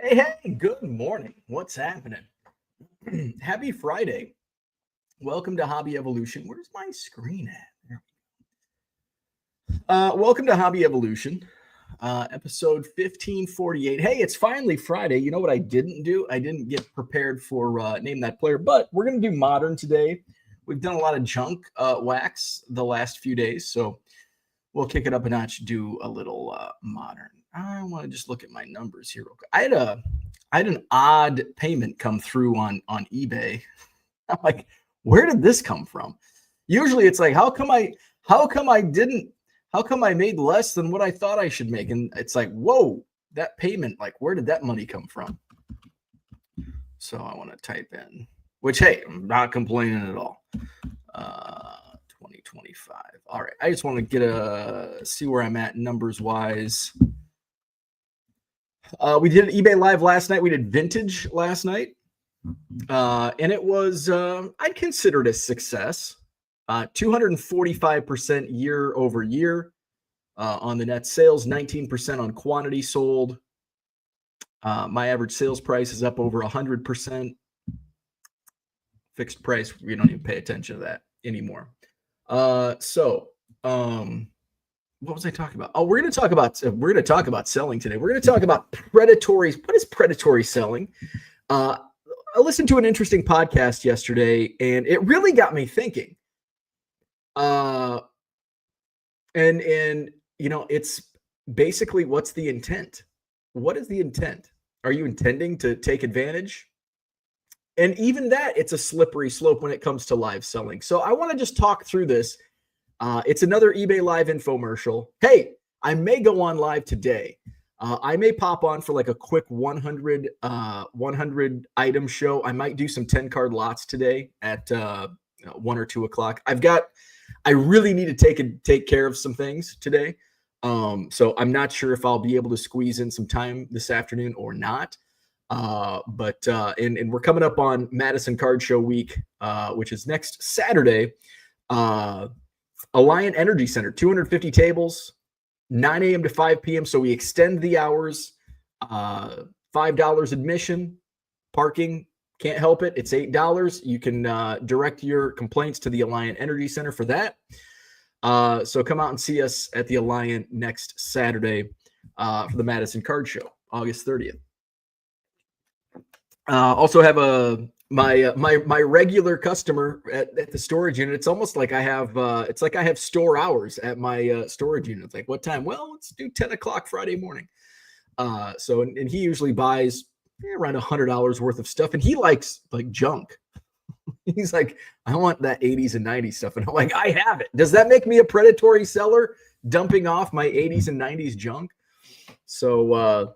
Hey, good morning. What's happening? Happy Friday. Welcome to Hobby Evolution. Where's my screen at? Welcome to Hobby Evolution, episode 1548. Hey, it's finally Friday. You know what I didn't do? I didn't get prepared for Name That Player, but we're going to do Modern today. We've done a lot of junk wax the last few days, so we'll kick it up a notch, do a little Modern. I want to just look at my numbers here real quick. I had an odd payment come through on eBay. I'm like, where did this come from? Usually it's like, how come I made less than what I thought I should make? And it's like, whoa, that payment, like, where did that money come from? So I want to type in, which, hey, I'm not complaining at all. 2025. All right. I just want to see where I'm at numbers wise. We did eBay Live last night. We did Vintage last night. And it was, I'd consider it a success. 245% year over year on the net sales, 19% on quantity sold. My average sales price is up over 100%. Fixed price, we don't even pay attention to that anymore. What was I talking about? Oh, we're going to talk about selling today. We're going to talk about predatory. What is predatory selling? I listened to an interesting podcast yesterday, and it really got me thinking. And you know, it's basically, what's the intent? What is the intent? Are you intending to take advantage? And even that, it's a slippery slope when it comes to live selling. So I want to just talk through this. It's another eBay Live infomercial. Hey, I may go on live today. I may pop on for like a quick 100 item show. I might do some 10 card lots today at 1 or 2 o'clock. I really need to take care of some things today. So I'm not sure if I'll be able to squeeze in some time this afternoon or not. But we're coming up on Madison Card Show week, which is next Saturday. Alliant Energy Center, 250 tables, 9 a.m. to 5 p.m. So we extend the hours, $5 admission, parking, can't help it. It's $8. You can direct your complaints to the Alliant Energy Center for that. So come out and see us at the Alliant next Saturday for the Madison Card Show, August 30th. Also have my regular customer at the storage unit. It's almost like I have store hours at my storage unit. It's like, what time? Well, let's do 10 o'clock Friday morning. So he usually buys around $100 worth of stuff, and he likes like junk. He's like, I want that 80s and 90s stuff. And I'm like, I have it. Does that make me a predatory seller dumping off my 80s and 90s junk? So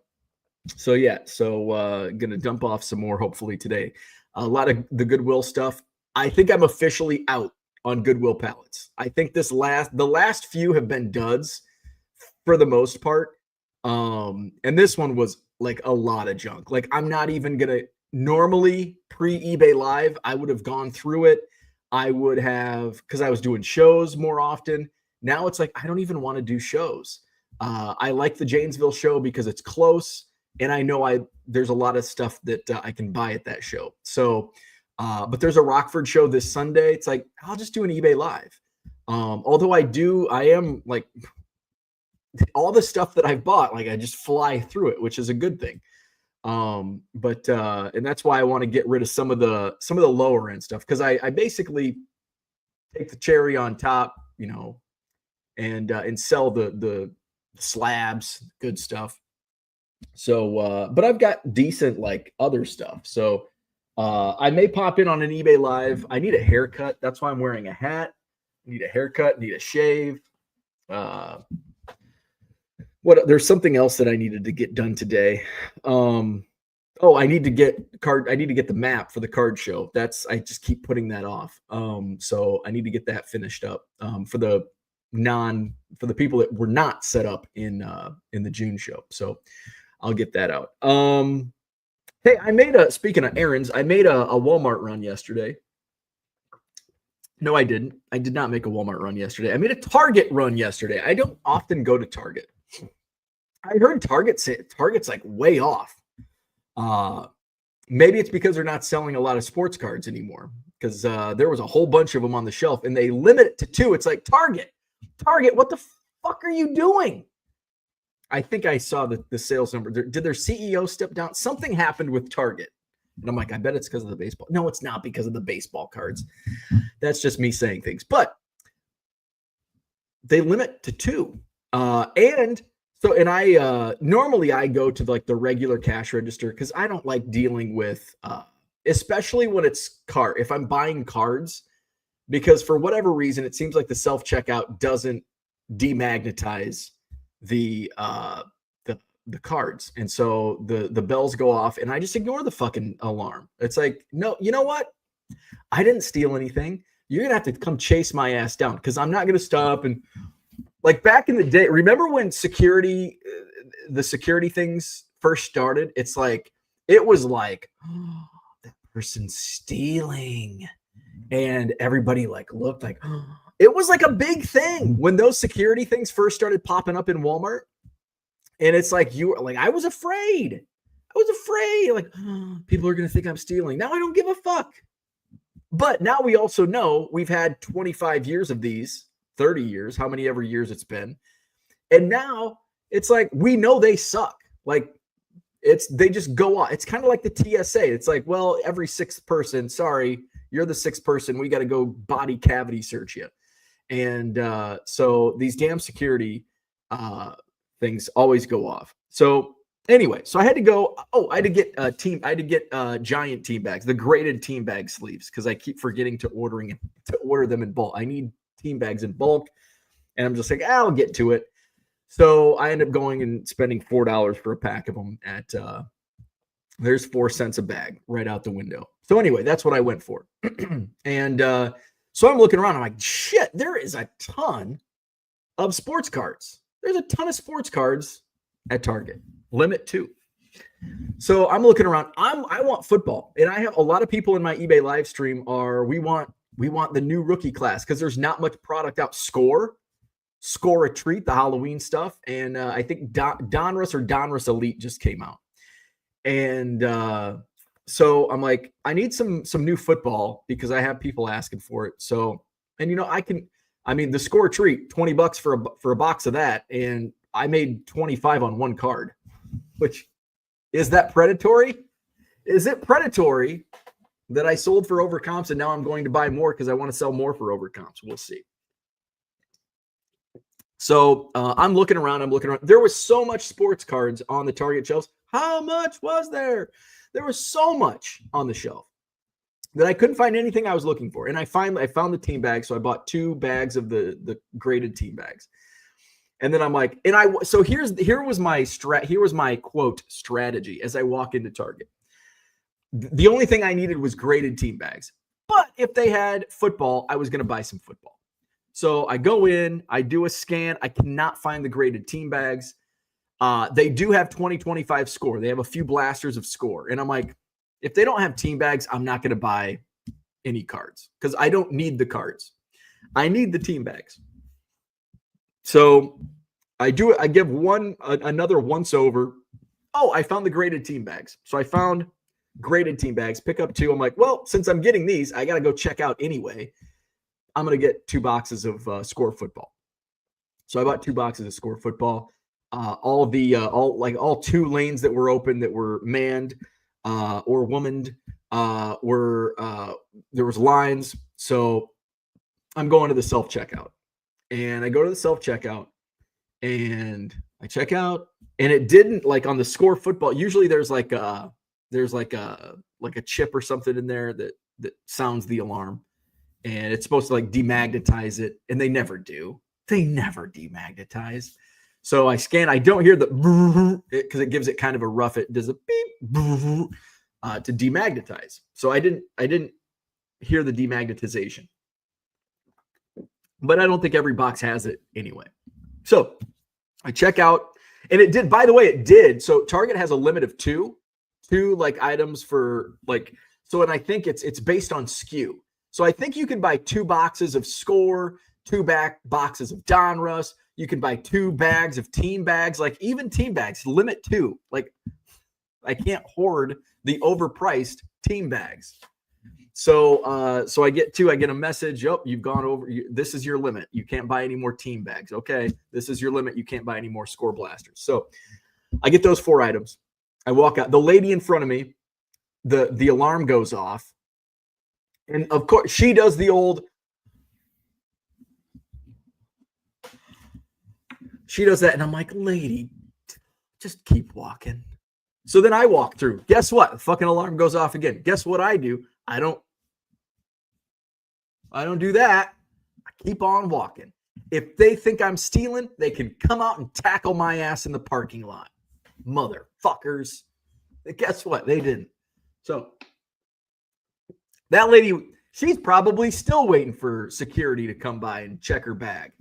gonna dump off some more hopefully today. A lot of the Goodwill stuff. I think I'm officially out on Goodwill pallets. I think the last few have been duds for the most part. And this one was like a lot of junk. Like, I'm not even gonna normally pre-eBay Live, I would have gone through it. I would have, because I was doing shows more often. Now it's like, I don't even want to do shows. I like the Janesville show because it's close. And I know there's a lot of stuff that I can buy at that show. So, but there's a Rockford show this Sunday. It's like, I'll just do an eBay Live. Although I am like, all the stuff that I've bought, like I just fly through it, which is a good thing. And that's why I want to get rid of some of the lower end stuff. Cause I basically take the cherry on top, you know, and sell the slabs, good stuff. So, but I've got decent like other stuff. So, I may pop in on an eBay Live. I need a haircut. That's why I'm wearing a hat. I need a haircut, need a shave. There's something else that I needed to get done today. I need to get the map for the card show. I just keep putting that off. So I need to get that finished up, for the people that were not set up in the June show. So I'll get that out. Hey, speaking of errands, I made a Walmart run yesterday. No, I didn't. I did not make a Walmart run yesterday. I made a Target run yesterday. I don't often go to Target. I heard Target's like way off. Maybe it's because they're not selling a lot of sports cards anymore, because there was a whole bunch of them on the shelf and they limit it to 2. It's like, Target, what the fuck are you doing? I think I saw the sales number. Did their CEO step down? Something happened with Target. And I'm like, I bet it's because of the baseball. No, it's not because of the baseball cards. That's just me saying things. But they limit to 2. And I normally I go to like the regular cash register because I don't like dealing with, especially when it's if I'm buying cards, because for whatever reason, it seems like the self-checkout doesn't demagnetize the cards. And so the bells go off and I just ignore the fucking alarm. It's like, no, you know what? I didn't steal anything. You're going to have to come chase my ass down, because I'm not going to stop. And like back in the day, remember when the security things first started? It's like, it was like, oh, that person's stealing. And everybody like looked like, oh. It was like a big thing when those security things first started popping up in Walmart. And it's like, I was afraid. Like, oh, people are going to think I'm stealing. Now I don't give a fuck. But now we also know we've had 25 years of these, 30 years, how many ever years it's been. And now it's like, we know they suck. Like, they just go on. It's kind of like the TSA. It's like, well, every 6th person, sorry, you're the 6th person. We got to go body cavity search you. And so these damn security things always go off. So anyway, so I had to go. I had to get giant team bags, the graded team bag sleeves, because I keep forgetting to order them in bulk. I need team bags in bulk, and I'm just like, I'll get to it. So I end up going and spending $4 for a pack of them at there's 4 cents a bag right out the window. So anyway, that's what I went for. And so I'm looking around. I'm like, shit, there is a ton of sports cards. There's a ton of sports cards at Target. Limit 2. So I'm looking around. I want football. And I have a lot of people in my eBay live stream we want the new rookie class, because there's not much product out. Score a treat, the Halloween stuff. And I think Donruss Elite just came out. And so I'm like, I need some new football, because I have people asking for it. So, and the Score treat, $20 for a box of that. And I made 25 on one card, which is that predatory? Is it predatory that I sold for overcomps and now I'm going to buy more because I want to sell more for overcomps? We'll see. So I'm looking around. There was so much sports cards on the Target shelves. How much was there? There was so much on the shelf that I couldn't find anything I was looking for. And I found the team bag. So I bought 2 bags of the graded team bags. And then I'm like, here was my quote strategy as I walk into Target. The only thing I needed was graded team bags. But if they had football, I was going to buy some football. So I go in, I do a scan. I cannot find the graded team bags. They do have 2025 Score. They have a few blasters of Score. And I'm like, if they don't have team bags, I'm not going to buy any cards, because I don't need the cards. I need the team bags. So I do it. I give another once over. Oh, I found the graded team bags. So I found graded team bags, pick up 2. I'm like, well, since I'm getting these, I got to go check out anyway. I'm going to get 2 boxes of Score football. So I bought 2 boxes of Score football. All 2 lanes that were open, that were manned or womaned, there was lines. So I'm going to the self-checkout, and I go to the self-checkout and I check out, and it didn't, like on the Score football. Usually there's like a chip or something in there that sounds the alarm, and it's supposed to like demagnetize it. And they never do. They never demagnetize. So I scan. I don't hear the, because it gives it kind of a rough. It does a beep to demagnetize. So I didn't hear the demagnetization. But I don't think every box has it anyway. So I check out, and it did. By the way, it did. So Target has a limit of two like items for like. So, and I think it's based on SKU. So I think you can buy 2 boxes of Score, 2 boxes of Donruss. You can buy 2 bags of team bags, like even team bags, limit 2. Like I can't hoard the overpriced team bags. So I get a message. Oh, you've gone over. This is your limit. You can't buy any more team bags. Okay, this is your limit. You can't buy any more score blasters. So I get those 4 items. I walk out. The lady in front of me, the alarm goes off, and of course she does the old. She does that, and I'm like, lady, just keep walking. So then I walk through. Guess what? The fucking alarm goes off again. Guess what I do? I don't do that. I keep on walking. If they think I'm stealing, they can come out and tackle my ass in the parking lot. Motherfuckers. Guess what? They didn't. So that lady, she's probably still waiting for security to come by and check her bag.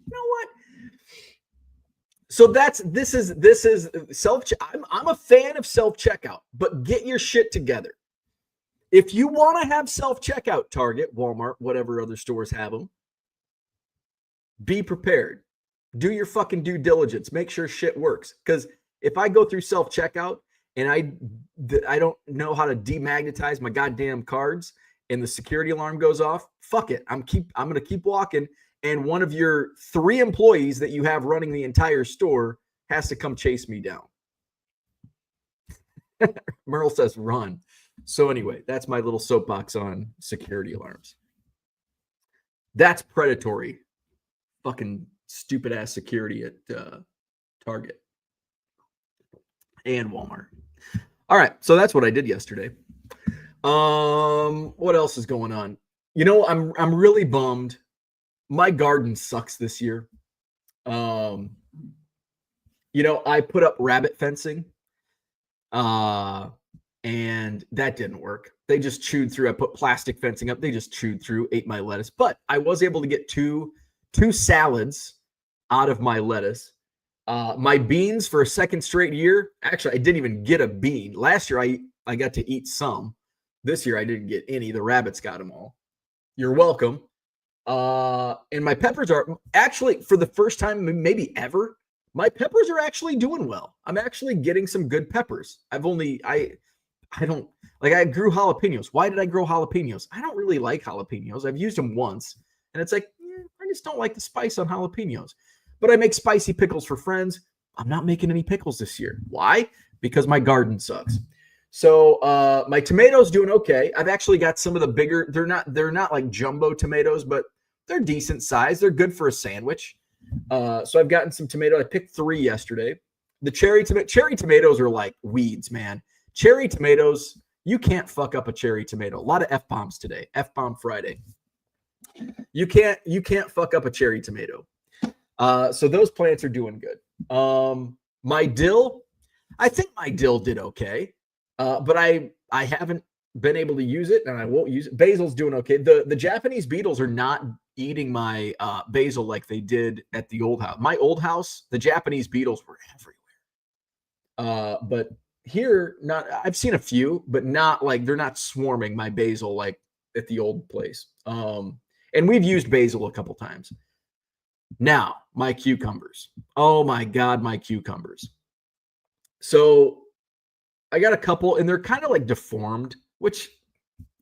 You know what? So this is self. I'm a fan of self-checkout, but get your shit together. If you want to have self-checkout, Target, Walmart, whatever other stores have them, be prepared. Do your fucking due diligence. Make sure shit works. Because if I go through self-checkout and I don't know how to demagnetize my goddamn cards and the security alarm goes off, fuck it. I'm going to keep walking. And one of your 3 employees that you have running the entire store has to come chase me down. Merle says run. So anyway, that's my little soapbox on security alarms. That's predatory. Fucking stupid ass security at Target and Walmart. All right, so that's what I did yesterday. What else is going on? You know, I'm really bummed. My garden sucks this year. You know, I put up rabbit fencing, and that didn't work. They just chewed through. I put plastic fencing up. They just chewed through, ate my lettuce. But I was able to get two salads out of my lettuce. My beans for a second straight year. Actually, I didn't even get a bean. Last year, I got to eat some. This year, I didn't get any. The rabbits got them all. You're welcome. And my peppers are actually, for the first time, maybe ever, my peppers are actually doing well. I'm actually getting some good peppers. I grew jalapenos. Why did I grow jalapenos? I don't really like jalapenos. I've used them once, and it's like, I just don't like the spice on jalapenos. But I make spicy pickles for friends. I'm not making any pickles this year. Why? Because my garden sucks. So my tomatoes doing okay. I've actually got some of the bigger. They're not like jumbo tomatoes, but they're decent size. They're good for a sandwich. So I've gotten some tomato. I picked 3 yesterday. The cherry tomatoes are like weeds, man. Cherry tomatoes, you can't fuck up a cherry tomato. A lot of F-bombs today. F-bomb Friday. You can't fuck up a cherry tomato. So those plants are doing good. My dill, I think my dill did okay. But I haven't been able to use it, and I won't use it. Basil's doing okay. The Japanese beetles are not eating my basil like they did at the old house. My old house, the Japanese beetles were everywhere. But here, I've seen a few, but not like they're not swarming my basil like at the old place. And we've used basil a couple times. Now, my cucumbers. Oh my God, my cucumbers. So I got a couple, and they're kind of like deformed, which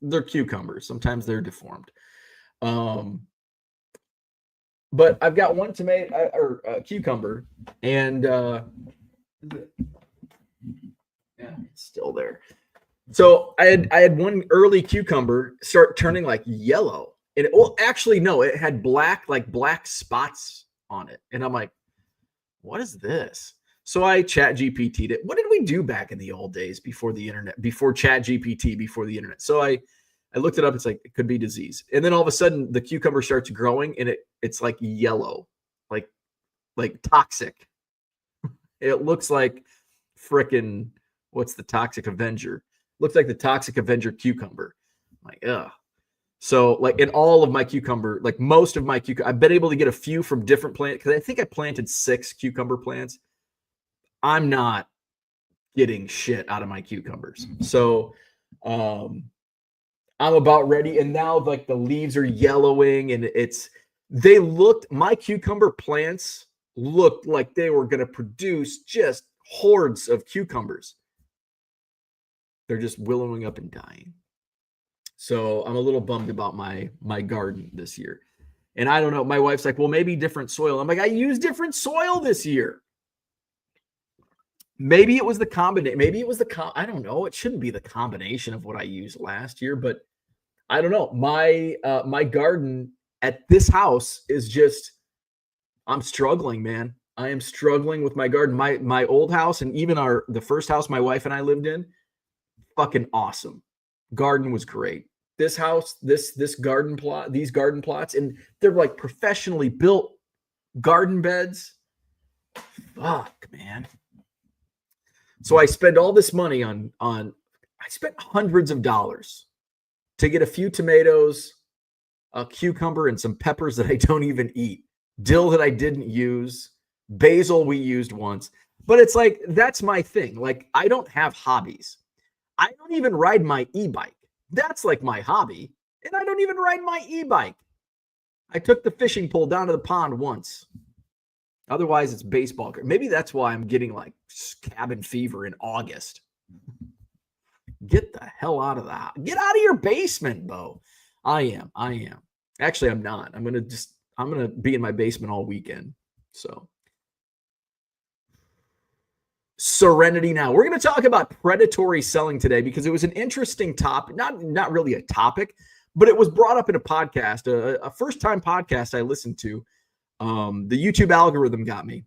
they're cucumbers. Sometimes they're deformed. But I've got one tomato or cucumber, and yeah, it's still there. So I had one early cucumber start turning like yellow, and it had black spots on it, and I'm like, what is this? So I chat GPT'd it. What did we do back in the old days before the internet, before chat GPT, before the internet? So I looked it up. It's like, it could be disease. And then all of a sudden the cucumber starts growing, and it's like yellow, like toxic. It looks like frickin', what's the Toxic Avenger? Looks like the Toxic Avenger cucumber. I'm like, ugh. So like in all of my cucumber, like most of my cucumber, I've been able to get a few from different plants, because I think I planted 6 cucumber plants. I'm not getting shit out of my cucumbers. So I'm about ready. And now like the leaves are yellowing, and my cucumber plants looked like they were going to produce just hordes of cucumbers. They're just willowing up and dying. So I'm a little bummed about my garden this year. And I don't know. My wife's like, well, maybe different soil. I'm like, I used different soil this year. Maybe it was the combination. Maybe it was I don't know. It shouldn't be the combination of what I used last year, but I don't know. My garden at this house is just, I'm struggling, man. I am struggling with my garden. My old house and even the first house my wife and I lived in, fucking awesome. Garden was great. This house, this garden plot, these garden plots, and they're like professionally built garden beds. Fuck, man. So I spend all this money on I spent hundreds of dollars to get a few tomatoes, a cucumber, and some peppers that I don't even eat. Dill that I didn't use, basil we used once. But it's like, that's my thing. Like, I don't have hobbies. I don't even ride my e-bike. That's like my hobby. And I don't even ride my e-bike. I took the fishing pole down to the pond once. Otherwise, it's baseball. Maybe that's why I'm getting like cabin fever in August. Get the hell out of the house. Get out of your basement, Bo. I am. Actually, I'm not. I'm going to be in my basement all weekend. So serenity now. We're going to talk about predatory selling today because it was an interesting topic. Not really a topic, but it was brought up in a podcast, a first-time podcast I listened to. The YouTube algorithm got me,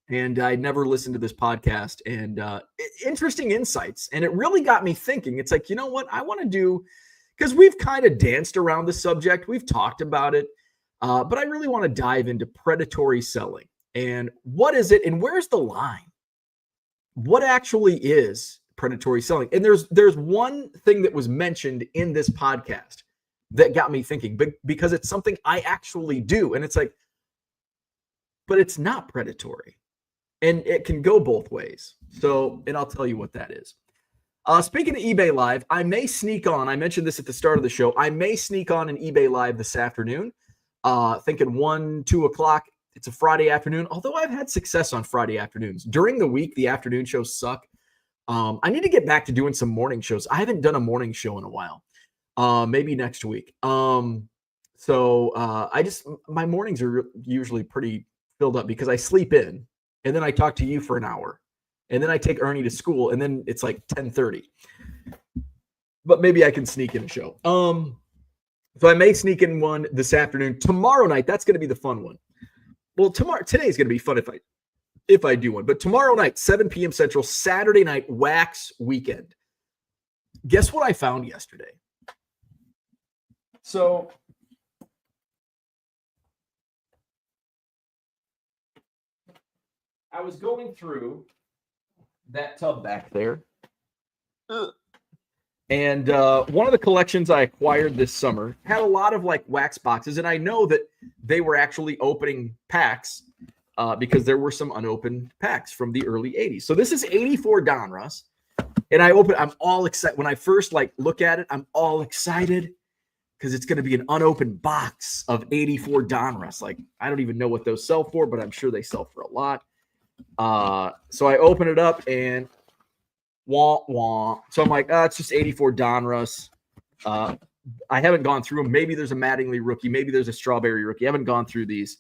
and I'd never listened to this podcast, and interesting insights. And it really got me thinking. It's like, you know what I want to do, because we've kind of danced around the subject. We've talked about it, but I really want to dive into predatory selling. And what is it, and where's the line? What actually is predatory selling? And there's one thing that was mentioned in this podcast that got me thinking, because it's something I actually do. And it's like, but it's not predatory. And it can go both ways. So, and I'll tell you what that is. Speaking of eBay Live, I may sneak on, I mentioned this at the start of the show, I may sneak on an eBay Live this afternoon, thinking 1, 2 o'clock. It's a Friday afternoon, although I've had success on Friday afternoons. During the week, the afternoon shows suck. I need to get back to doing some morning shows. I haven't done a morning show in a while. Maybe next week. My mornings are usually pretty filled up because I sleep in and then I talk to you for an hour and then I take Ernie to school and then it's like 10:30. But maybe I can sneak in a show. So I may sneak in one this afternoon. Tomorrow night, that's going to be the fun one. Well, today's going to be fun if I do one. But tomorrow night, 7 p.m. Central, Saturday night, Wax Weekend. Guess what I found yesterday? So I was going through that tub back there. And one of the collections I acquired this summer had a lot of like wax boxes. And I know that they were actually opening packs because there were some unopened packs from the early 80s. So this is 84 Donruss. And I'm all excited. When I first look at it, I'm all excited because it's going to be an unopened box of 84 Donruss. Like, I don't even know what those sell for, but I'm sure they sell for a lot. So I open it up and wah, wah. So I'm like, it's just 84 Donruss. I haven't gone through them. Maybe there's a Mattingly rookie. Maybe there's a Strawberry rookie. I haven't gone through these.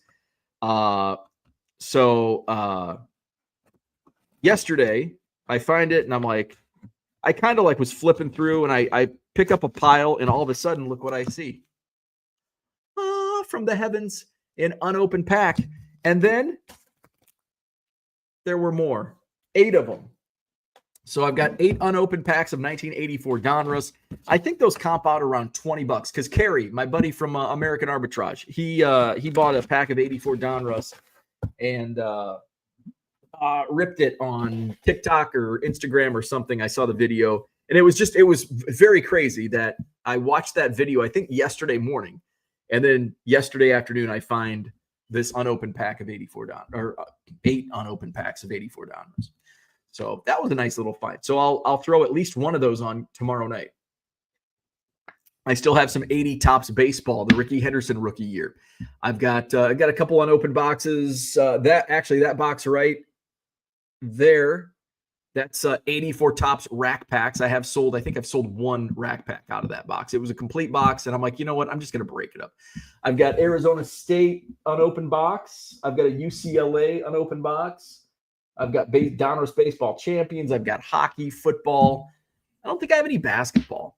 Yesterday I find it and I'm like, I kind of was flipping through and I pick up a pile and all of a sudden, look what I see. From the heavens, an unopened pack. And then there were more, 8 of them. So I've got 8 unopened packs of 1984 Donruss. I think those comp out around $20 because Kerry, my buddy from American Arbitrage, he bought a pack of 84 Donruss and ripped it on TikTok or Instagram or something. I saw the video and it was very crazy that I watched that video, I think yesterday morning. And then yesterday afternoon, I find this unopened pack of 84 or 8 unopened packs of 84 Donruss. So that was a nice little find. So I'll throw at least one of those on tomorrow night. I still have some 80 Topps baseball, the Ricky Henderson rookie year. I've got a couple unopened boxes. That box right there That's 84 Tops rack packs. I think I've sold one rack pack out of that box. It was a complete box, and I'm like, you know what? I'm just going to break it up. I've got Arizona State unopened box. I've got a UCLA unopened box. I've got Donruss baseball champions. I've got hockey, football. I don't think I have any basketball.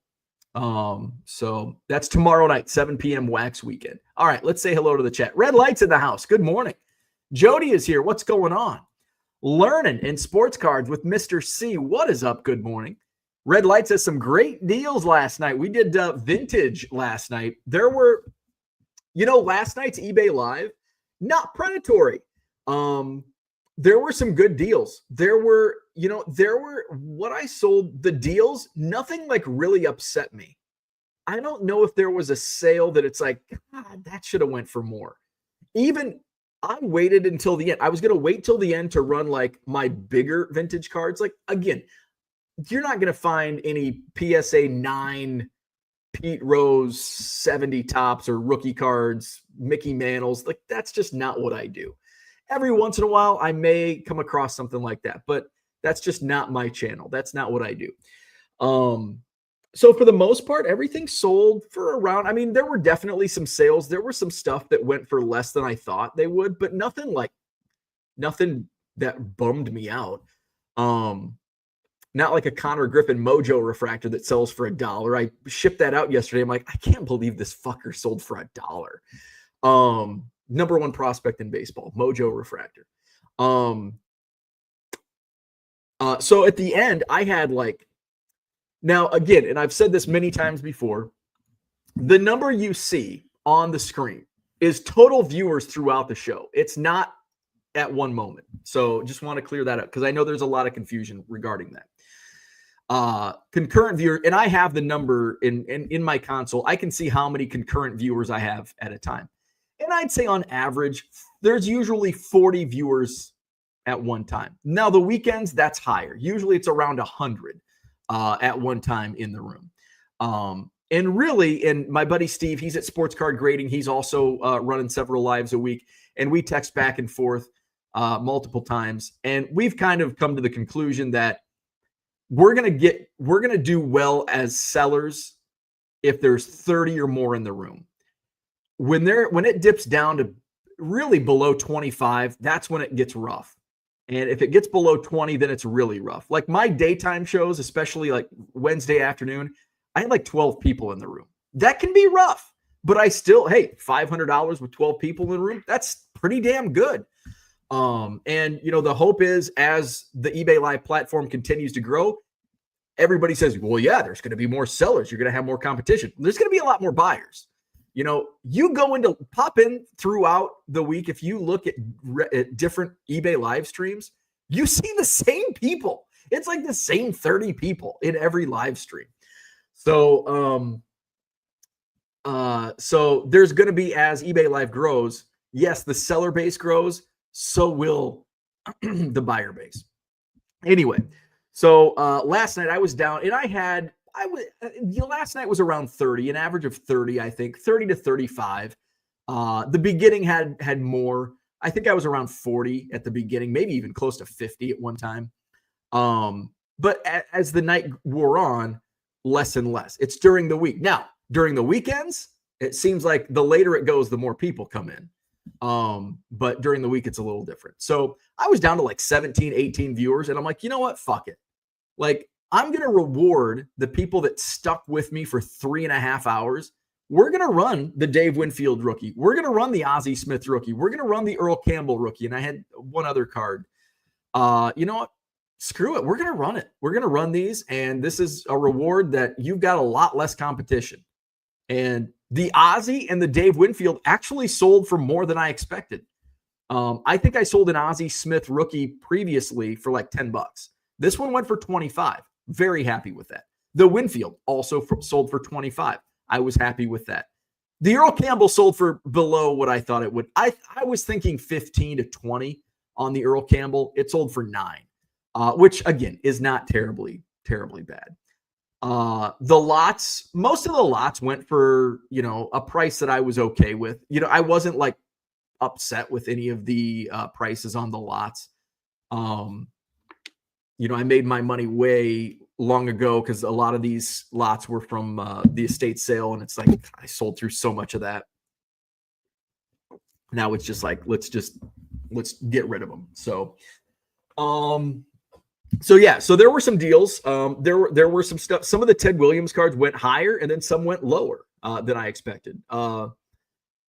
So that's tomorrow night, 7 p.m. Wax Weekend. All right, let's say hello to the chat. Red Lights in the house. Good morning. Jody is here. What's going on? Learning in sports cards with Mr. C. What is up? Good morning. Red Lights has some great deals last night. We did vintage last night. There were, last night's eBay Live, not predatory. There were some good deals. There were what I sold, the deals, nothing like really upset me. I don't know if there was a sale that it's like, God, that should have went for more. Even I waited until the end. I was going to wait till the end to run like my bigger vintage cards. Like, again, you're not going to find any PSA 9 Pete Rose 70 tops or rookie cards, Mickey Mantles. Like, that's just not what I do. Every once in a while, I may come across something like that, but that's just not my channel. That's not what I do. So for the most part, everything sold for around, there were definitely some sales. There were some stuff that went for less than I thought they would, but nothing that bummed me out. Not like a Connor Griffin Mojo refractor that sells for $1. I shipped that out yesterday. I'm like, I can't believe this fucker sold for $1. Number one prospect in baseball, Mojo refractor. So at the end, I had now again, and I've said this many times before, the number you see on the screen is total viewers throughout the show. It's not at one moment. So just want to clear that up because I know there's a lot of confusion regarding that. Concurrent viewer, and I have the number in my console. I can see how many concurrent viewers I have at a time. And I'd say on average, there's usually 40 viewers at one time. Now, the weekends, that's higher. Usually it's around 100 at one time in the room. And really, and my buddy Steve, he's at Sports Card Grading. He's also running several lives a week. And we text back and forth multiple times. And we've kind of come to the conclusion that we're going to do well as sellers if there's 30 or more in the room. When it dips down to really below 25, that's when it gets rough. And if it gets below 20, then it's really rough. Like my daytime shows, especially like Wednesday afternoon, I had like 12 people in the room. That can be rough, but I still, hey, $500 with 12 people in the room, that's pretty damn good. And the hope is as the eBay Live platform continues to grow, everybody says, well, yeah, there's going to be more sellers. You're going to have more competition. There's going to be a lot more buyers. You pop in throughout the week. If you look at different eBay live streams, you see the same people. It's like the same 30 people in every live stream. So, so there's going to be, as eBay Live grows, yes, the seller base grows, so will the buyer base. Anyway, so last night I was down, and last night was around 30, an average of 30, I think, 30 to 35. The beginning had more. I think I was around 40 at the beginning, maybe even close to 50 at one time. But as the night wore on, less and less. It's during the week. Now, during the weekends, it seems like the later it goes, the more people come in. But during the week, it's a little different. So I was down to like 17, 18 viewers, and I'm like, you know what? Fuck it. Like, I'm going to reward the people that stuck with me for 3.5 hours. We're going to run the Dave Winfield rookie. We're going to run the Ozzie Smith rookie. We're going to run the Earl Campbell rookie. And I had one other card. You know what? Screw it. We're going to run it. We're going to run these. And this is a reward that you've got a lot less competition. And the Ozzie and the Dave Winfield actually sold for more than I expected. I think I sold an Ozzie Smith rookie previously for like $10. This one went for 25. Very happy with that. The Winfield also sold for 25. I was happy with that. The Earl Campbell sold for below what I thought it would. I was thinking 15 to 20 on the Earl Campbell. It sold for 9, which again is not terribly bad. The lots, most of the lots went for, a price that I was okay with. I wasn't like upset with any of the prices on the lots. I made my money way long ago because a lot of these lots were from the estate sale, and it's like I sold through so much of that. Now it's just like let's get rid of them. So there were some deals. There were some stuff. Some of the Ted Williams cards went higher, and then some went lower than I expected.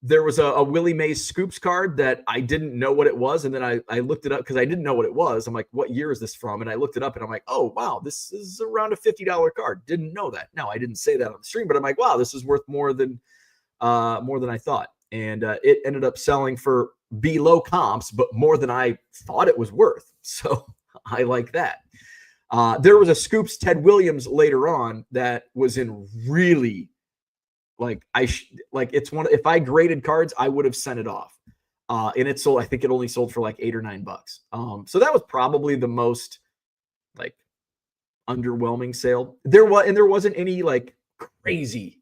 There was a Willie Mays Scoops card that I didn't know what it was, and then I looked it up because I didn't know what it was. I'm like, what year is this from? And I looked it up, and I'm like, oh wow, this is around a $50 card. Didn't know that. Now I didn't say that on the stream, but I'm like, wow, this is worth more than I thought. And it ended up selling for below comps, but more than I thought it was worth. So I like that. There was a Scoops Ted Williams later on that was in really it's one. If I graded cards, I would have sent it off. And it sold. I think it only sold for like $8 or $9. So that was probably the most like underwhelming sale. There wasn't any like crazy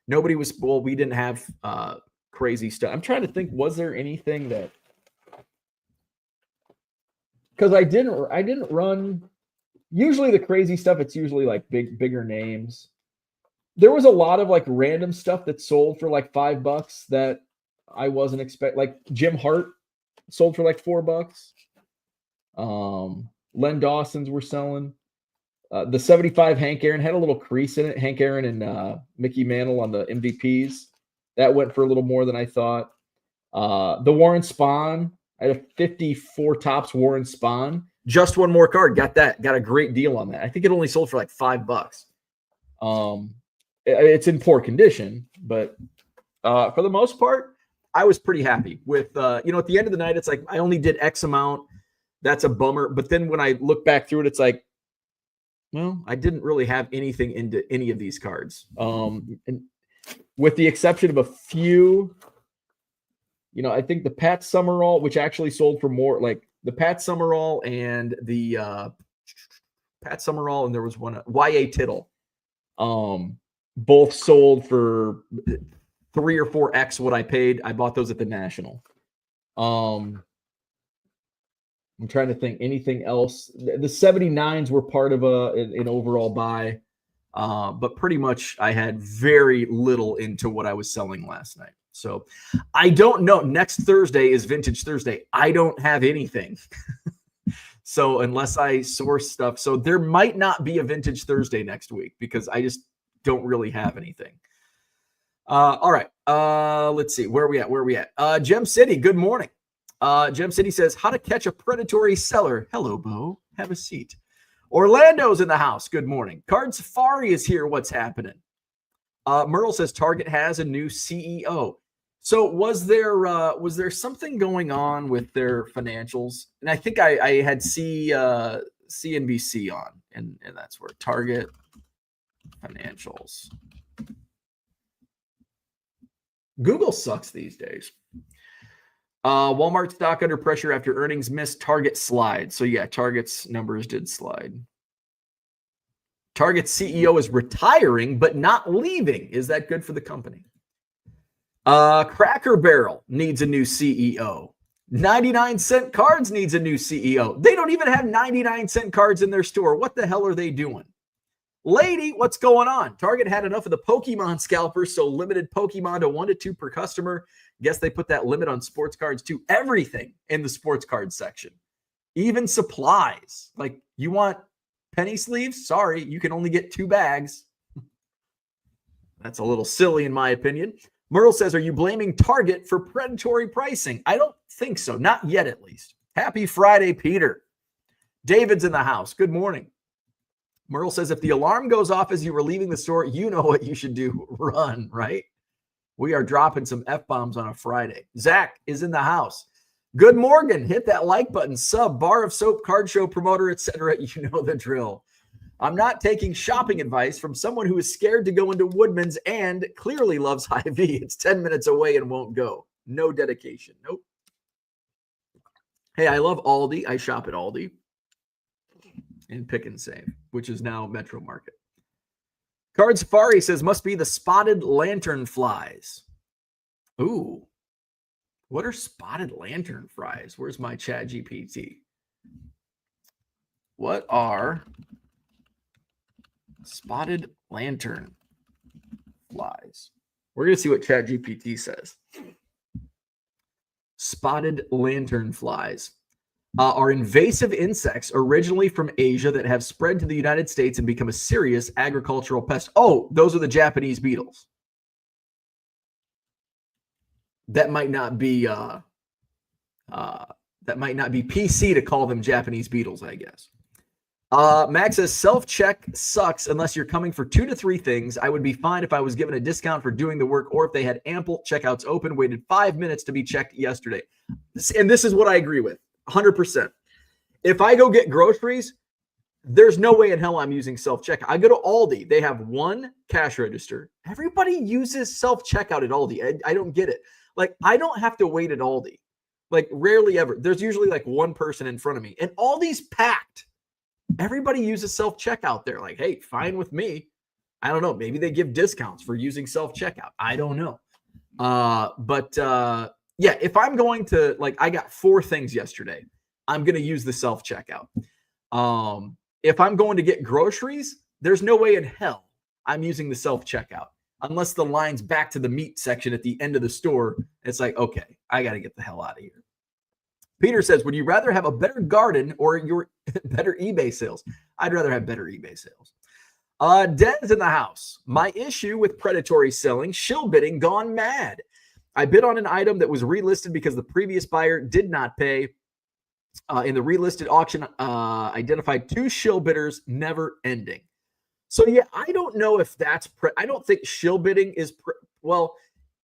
nobody was. Well, we didn't have crazy stuff. I'm trying to think. Was there anything that? Because I didn't run. Usually the crazy stuff. It's usually like bigger names. There was a lot of like random stuff that sold for like $5 that I wasn't expecting. Like Jim Hart sold for like $4. Len Dawson's were selling. The 75 Hank Aaron had a little crease in it. Hank Aaron and Mickey Mantle on the MVPs. That went for a little more than I thought. The Warren Spahn. I had a 54 Topps Warren Spahn. Just one more card. Got that. Got a great deal on that. I think it only sold for like $5. It's in poor condition, but for the most part, I was pretty happy with, at the end of the night, it's like, I only did X amount. That's a bummer. But then when I look back through it, it's like, well, I didn't really have anything into any of these cards. And with the exception of a few, I think the Pat Summerall, which actually sold for more, like the Pat Summerall and the Pat Summerall, and there was one, Y.A. Tittle. Both sold for 3 or 4x what I paid. I bought those at the National. I'm trying to think anything else. The 79s were part of an overall buy, but pretty much I had very little into what I was selling last night. So I don't know. Next Thursday is Vintage Thursday. I don't have anything. So unless I source stuff, so there might not be a Vintage Thursday next week because I just don't really have anything. All right. Let's see. Where are we at? Gem City, good morning. Gem City says, how to catch a predatory seller. Hello, Bo. Have a seat. Orlando's in the house. Good morning. Card Safari is here. What's happening? Merle says Target has a new CEO. So was there something going on with their financials? And I think I had CNBC on, and that's where Target financials. Google sucks these days. Walmart stock under pressure after earnings missed. Target slide. So yeah, Target's numbers did slide. Target's CEO is retiring, but not leaving. Is that good for the company? Cracker Barrel needs a new CEO. 99-cent Cards needs a new CEO. They don't even have 99-cent cards in their store. What the hell are they doing? Lady, what's going on? Target had enough of the Pokemon scalpers, so limited Pokemon to 1 to 2 per customer. Guess they put that limit on sports cards too. Everything in the sports card section, even supplies. Like, you want penny sleeves? Sorry, you can only get 2 bags. That's a little silly in my opinion. Merle says, are you blaming Target for predatory pricing? I don't think so. Not yet, at least. Happy Friday, Peter. David's in the house. Good morning. Merle says, if the alarm goes off as you were leaving the store, you know what you should do. Run, right? We are dropping some F-bombs on a Friday. Zach is in the house. Good morning. Hit that like button. Sub, Bar of Soap, Card Show promoter, etc. You know the drill. I'm not taking shopping advice from someone who is scared to go into Woodman's and clearly loves Hy-Vee. It's 10 minutes away and won't go. No dedication. Nope. Hey, I love Aldi. I shop at Aldi and Pick and Save, which is now Metro Market. Card Safari says, must be the spotted lantern flies. Ooh. What are spotted lantern flies? Where's my Chat GPT? What are spotted lantern flies? We're going to see what ChatGPT says. Spotted lantern flies are invasive insects originally from Asia that have spread to the United States and become a serious agricultural pest. Oh, those are the Japanese beetles. That might not be PC to call them Japanese beetles, I guess. Max says self-check sucks unless you're coming for 2 to 3 things. I would be fine if I was given a discount for doing the work or if they had ample checkouts open, waited 5 minutes to be checked yesterday. And this is what I agree with 100%. If I go get groceries, there's no way in hell I'm using self-checkout. I go to Aldi. They have one cash register. Everybody uses self-checkout at Aldi. I don't get it. Like, I don't have to wait at Aldi. Like, rarely ever. There's usually like one person in front of me. And Aldi's packed. Everybody uses self-checkout there. Like, hey, fine with me. I don't know. Maybe they give discounts for using self-checkout. I don't know. Yeah, if I'm going to, like, I got 4 things yesterday. I'm going to use the self-checkout. If I'm going to get groceries, there's no way in hell I'm using the self-checkout. Unless the line's back to the meat section at the end of the store. It's like, okay, I got to get the hell out of here. Peter says, would you rather have a better garden or your better eBay sales? I'd rather have better eBay sales. Den's in the house. My issue with predatory selling, shill bidding gone mad. I bid on an item that was relisted because the previous buyer did not pay. In the relisted auction, identified 2 shill bidders, never ending. So, yeah, I don't know if that's I don't think shill bidding is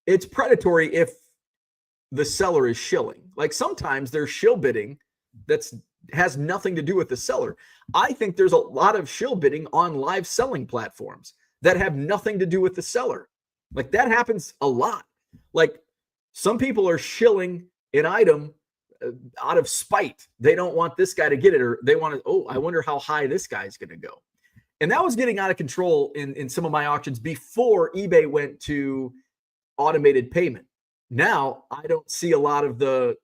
it's predatory if the seller is shilling. Like, sometimes there's shill bidding has nothing to do with the seller. I think there's a lot of shill bidding on live selling platforms that have nothing to do with the seller. Like, that happens a lot. Like, some people are shilling an item out of spite. They don't want this guy to get it, or they want to, I wonder how high this guy's going to go. And that was getting out of control in some of my auctions before eBay went to automated payment. Now I don't see a lot of the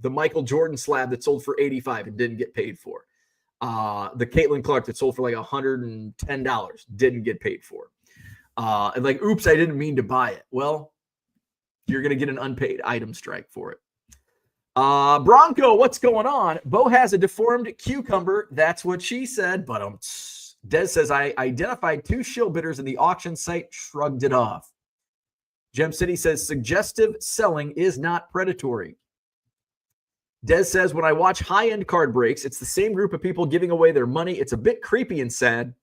Michael Jordan slab that sold for $85 and didn't get paid for. The Caitlin Clark that sold for like $110 didn't get paid for. And like, oops, I didn't mean to buy it. Well, you're going to get an unpaid item strike for it. Bronco, what's going on? Bo has a deformed cucumber. That's what she said. But Des says, I identified 2 shill bidders in the auction site, shrugged it off. Gem City says, suggestive selling is not predatory. Des says, when I watch high-end card breaks, it's the same group of people giving away their money. It's a bit creepy and sad.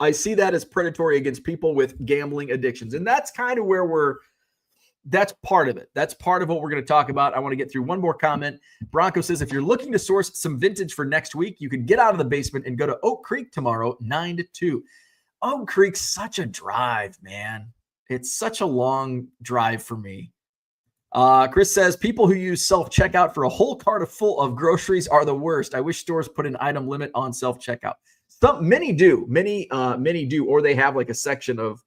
I see that as predatory against people with gambling addictions. And that's kind of where that's part of it. That's part of what we're going to talk about. I want to get through one more comment. Bronco says, if you're looking to source some vintage for next week, you can get out of the basement and go to Oak Creek tomorrow, 9 to 2. Oak Creek's such a drive, man. It's such a long drive for me. Chris says, people who use self-checkout for a whole cart full of groceries are the worst. I wish stores put an item limit on self-checkout. Many do, or they have like a section of,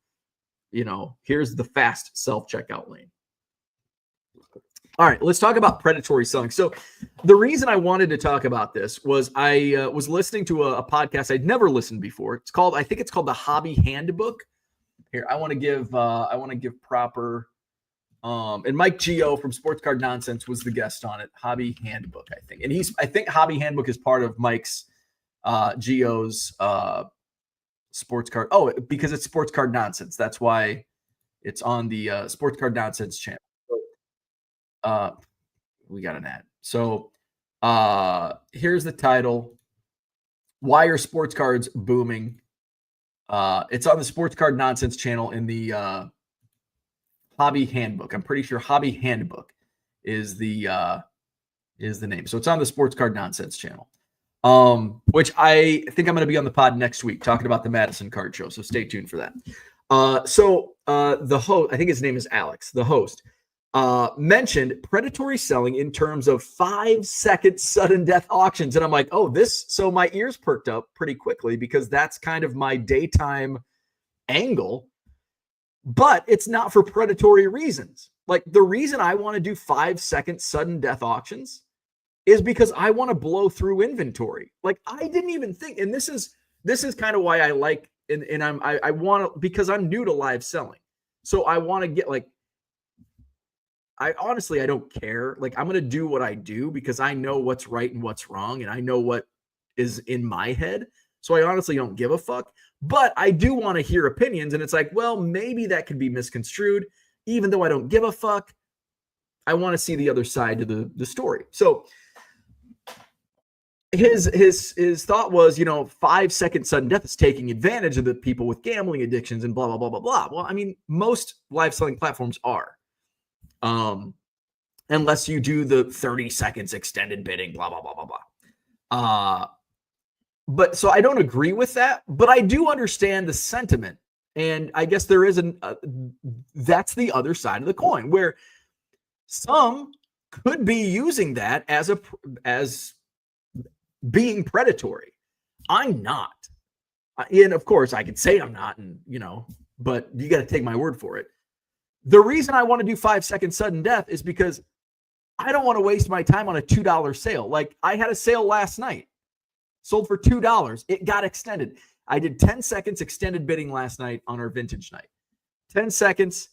here's the fast self-checkout lane. All right, let's talk about predatory selling. So the reason I wanted to talk about this was I was listening to a podcast I'd never listened before. I think it's called the Hobby Handbook. Here, I want to give proper, and Mike Geo from Sports Card Nonsense was the guest on it. Hobby Handbook, I think. And I think Hobby Handbook is part of Mike's Geo's Sports Card. Oh, because it's Sports Card Nonsense. That's why it's on the Sports Card Nonsense channel. We got an ad. So here's the title. Why are sports cards booming? It's on the Sports Card Nonsense channel in the Hobby Handbook. I'm pretty sure Hobby Handbook is the name. So it's on the Sports Card Nonsense channel. Which I think I'm going to be on the pod next week talking about the Madison Card Show. So stay tuned for that. The host, I think his name is Alex, the host, mentioned predatory selling in terms of 5-second sudden death auctions. And I'm like, so my ears perked up pretty quickly because that's kind of my daytime angle, but it's not for predatory reasons. Like, the reason I want to do 5-second sudden death auctions is because I want to blow through inventory. Like I didn't even think, and this is kind of why I like, and I want to, because I'm new to live selling. So I want to get like, I honestly don't care. Like I'm going to do what I do because I know what's right and what's wrong. And I know what is in my head. So I honestly don't give a fuck, but I do want to hear opinions. And it's like, well, maybe that could be misconstrued. Even though I don't give a fuck, I want to see the other side to the story. So his thought was, 5-second sudden death is taking advantage of the people with gambling addictions and blah, blah, blah, blah, blah. Well, I mean, most live selling platforms are, unless you do the 30 seconds extended bidding, blah, blah, blah, blah, blah. But so I don't agree with that, but I do understand the sentiment. And I guess there is that's the other side of the coin where some could be using that as being predatory. I'm not. And of course I could say I'm not, and but you got to take my word for it. The reason I want to do 5-second sudden death is because I don't want to waste my time on a $2 sale. Like I had a sale last night, sold for $2. It got extended. I did 10 seconds extended bidding last night on our vintage night. 10 seconds,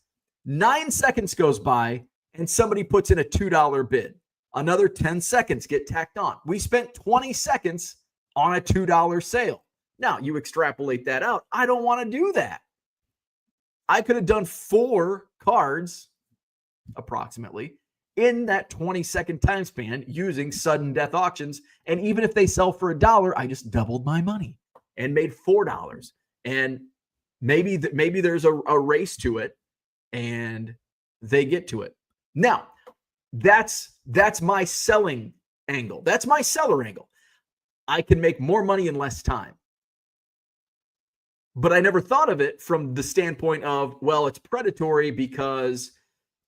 9 seconds goes by, and somebody puts in a $2 bid. Another 10 seconds get tacked on. We spent 20 seconds on a $2 sale. Now, you extrapolate that out. I don't want to do that. I could have done 4 cards, approximately, in that 20-second time span using sudden death auctions. And even if they sell for $1, I just doubled my money and made $4. And maybe there's a race to it and they get to it. Now, that's my selling angle. That's my seller angle. I can make more money in less time. But I never thought of it from the standpoint of, well, it's predatory because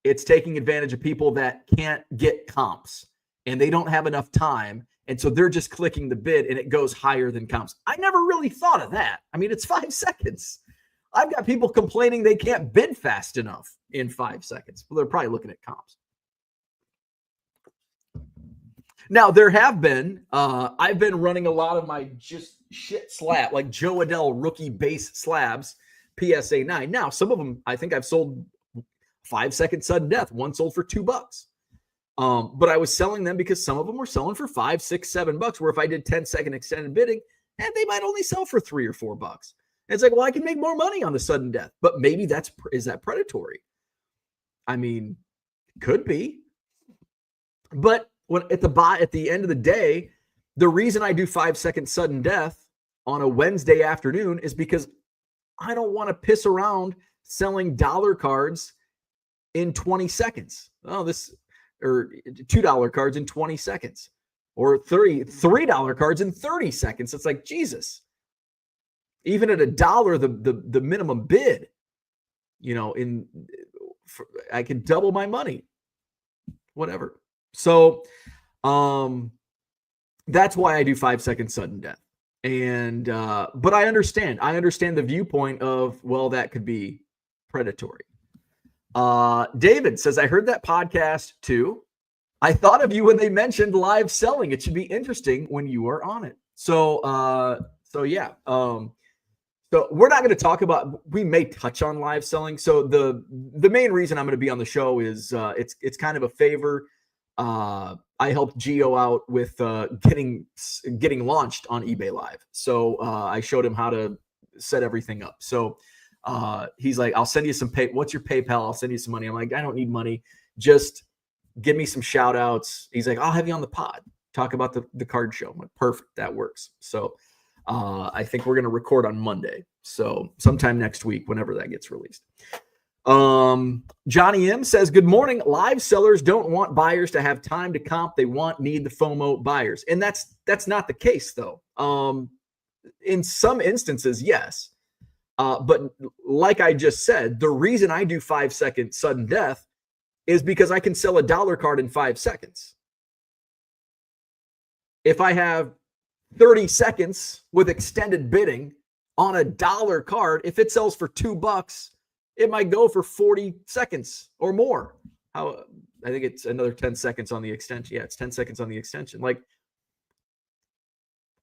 it's taking advantage of people that can't get comps and they don't have enough time. And so they're just clicking the bid and it goes higher than comps. I never really thought of that. I mean, it's 5 seconds. I've got people complaining they can't bid fast enough in 5 seconds. Well, they're probably looking at comps. Now, there have been, I've been running a lot of my just shit slab, like Joe Adell rookie base slabs, PSA 9. Now, some of them, I think I've sold 5-second sudden death. One sold for $2. But I was selling them because some of them were selling for $5, $6, $7, where if I did 10-second extended bidding, and they might only sell for $3 or $4. And it's like, well, I can make more money on the sudden death, but maybe is that predatory? I mean, could be. But when at the end of the day, the reason I do 5-second sudden death on a Wednesday afternoon is because I don't want to piss around selling dollar cards in 20 seconds. Oh, or $2 cards in 20 seconds, or $3 cards in 30 seconds. It's like, Jesus. Even at $1, the minimum bid, I can double my money, whatever. So, that's why I do 5-second sudden death. And, but I understand the viewpoint of, well, that could be predatory. David says, I heard that podcast too. I thought of you when they mentioned live selling. It should be interesting when you are on it. So yeah. So we're not going to talk about, we may touch on live selling. So the main reason I'm going to be on the show is it's kind of a favor. I helped Gio out with getting launched on eBay Live. So I showed him how to set everything up. So he's like, I'll send you some what's your PayPal? I'll send you some money. I'm like, I don't need money. Just give me some shout outs. He's like, I'll have you on the pod. Talk about the card show. I'm like, perfect. That works. So I think we're going to record on Monday. So sometime next week, whenever that gets released. Johnny M says, good morning. Live sellers don't want buyers to have time to comp. They need the FOMO buyers. And that's not the case though. In some instances, yes. But like I just said, the reason I do 5-second sudden death is because I can sell a dollar card in 5 seconds. If I have 30 seconds with extended bidding on a dollar card, if it sells for $2, it might go for 40 seconds or more. I think it's another 10 seconds on the extension. Yeah, it's 10 seconds on the extension. Like,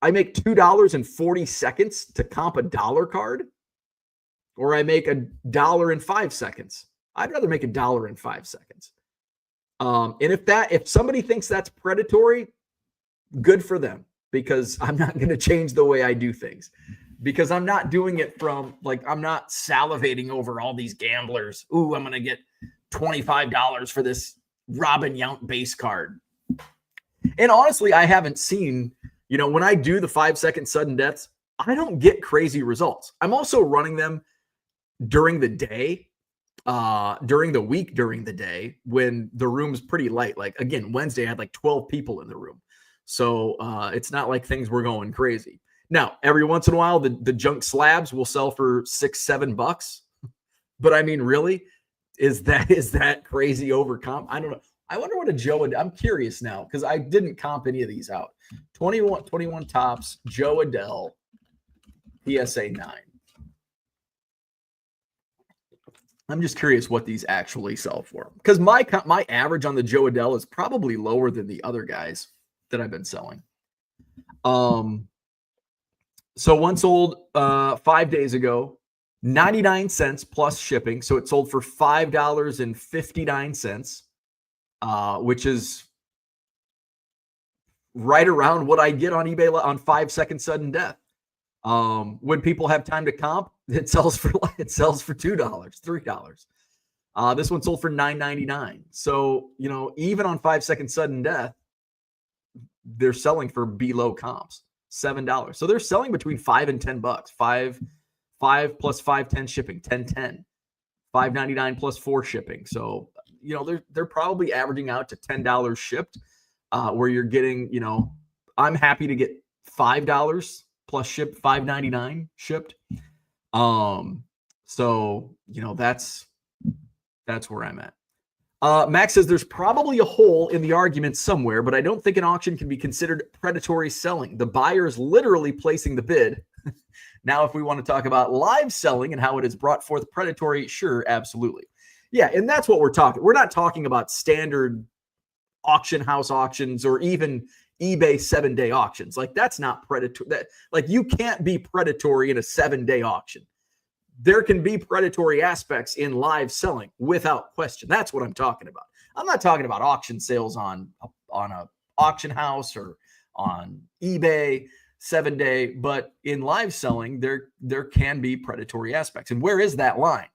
I make $2.40 to comp a dollar card, or I make $1.05. I'd rather make $1.05. And if somebody thinks that's predatory, good for them, because I'm not going to change the way I do things, because I'm not doing it from like, I'm not salivating over all these gamblers. Ooh, I'm going to get $25 for this Robin Yount base card. And honestly, I haven't seen, when I do the 5-second sudden deaths, I don't get crazy results. I'm also running them during the day, during the week, during the day when the room's pretty light. Like, again, Wednesday I had like 12 people in the room. So it's not like things were going crazy. Now, every once in a while, the junk slabs will sell for $6-7. But I mean, really, is that crazy over comp? I don't know. I wonder what a Joe would. I'm curious now, because I didn't comp any of these out. 21 tops, Joe Adell, PSA 9. I'm just curious what these actually sell for, because my average on the Joe Adell is probably lower than the other guys that I've been selling. So one sold 5 days ago, 99 cents plus shipping. So it sold for $5.59, which is right around what I get on eBay on 5-second sudden death. When people have time to comp, it sells for $2, $3. This one sold for $9.99. So, even on 5-second sudden death, they're selling for below comps, $7. So they're selling between $5 and $10. $5 plus $5.10 shipping, $10.10. $5.99 plus $4 shipping. So, they're probably averaging out to $10 shipped, where you're getting, I'm happy to get $5 plus ship, $5.99 shipped. So, that's where I'm at. Max says there's probably a hole in the argument somewhere, but I don't think an auction can be considered predatory selling. The buyer is literally placing the bid. Now, if we want to talk about live selling and how it is brought forth predatory, sure, absolutely. Yeah, and that's what we're talking. We're not talking about standard auction house auctions or even eBay 7-day auctions. Like, that's not predatory. Like, you can't be predatory in a 7-day auction. There can be predatory aspects in live selling without question. That's what I'm talking about. I'm not talking about auction sales on a auction house or on eBay 7-day, but in live selling, there can be predatory aspects. And where is that line?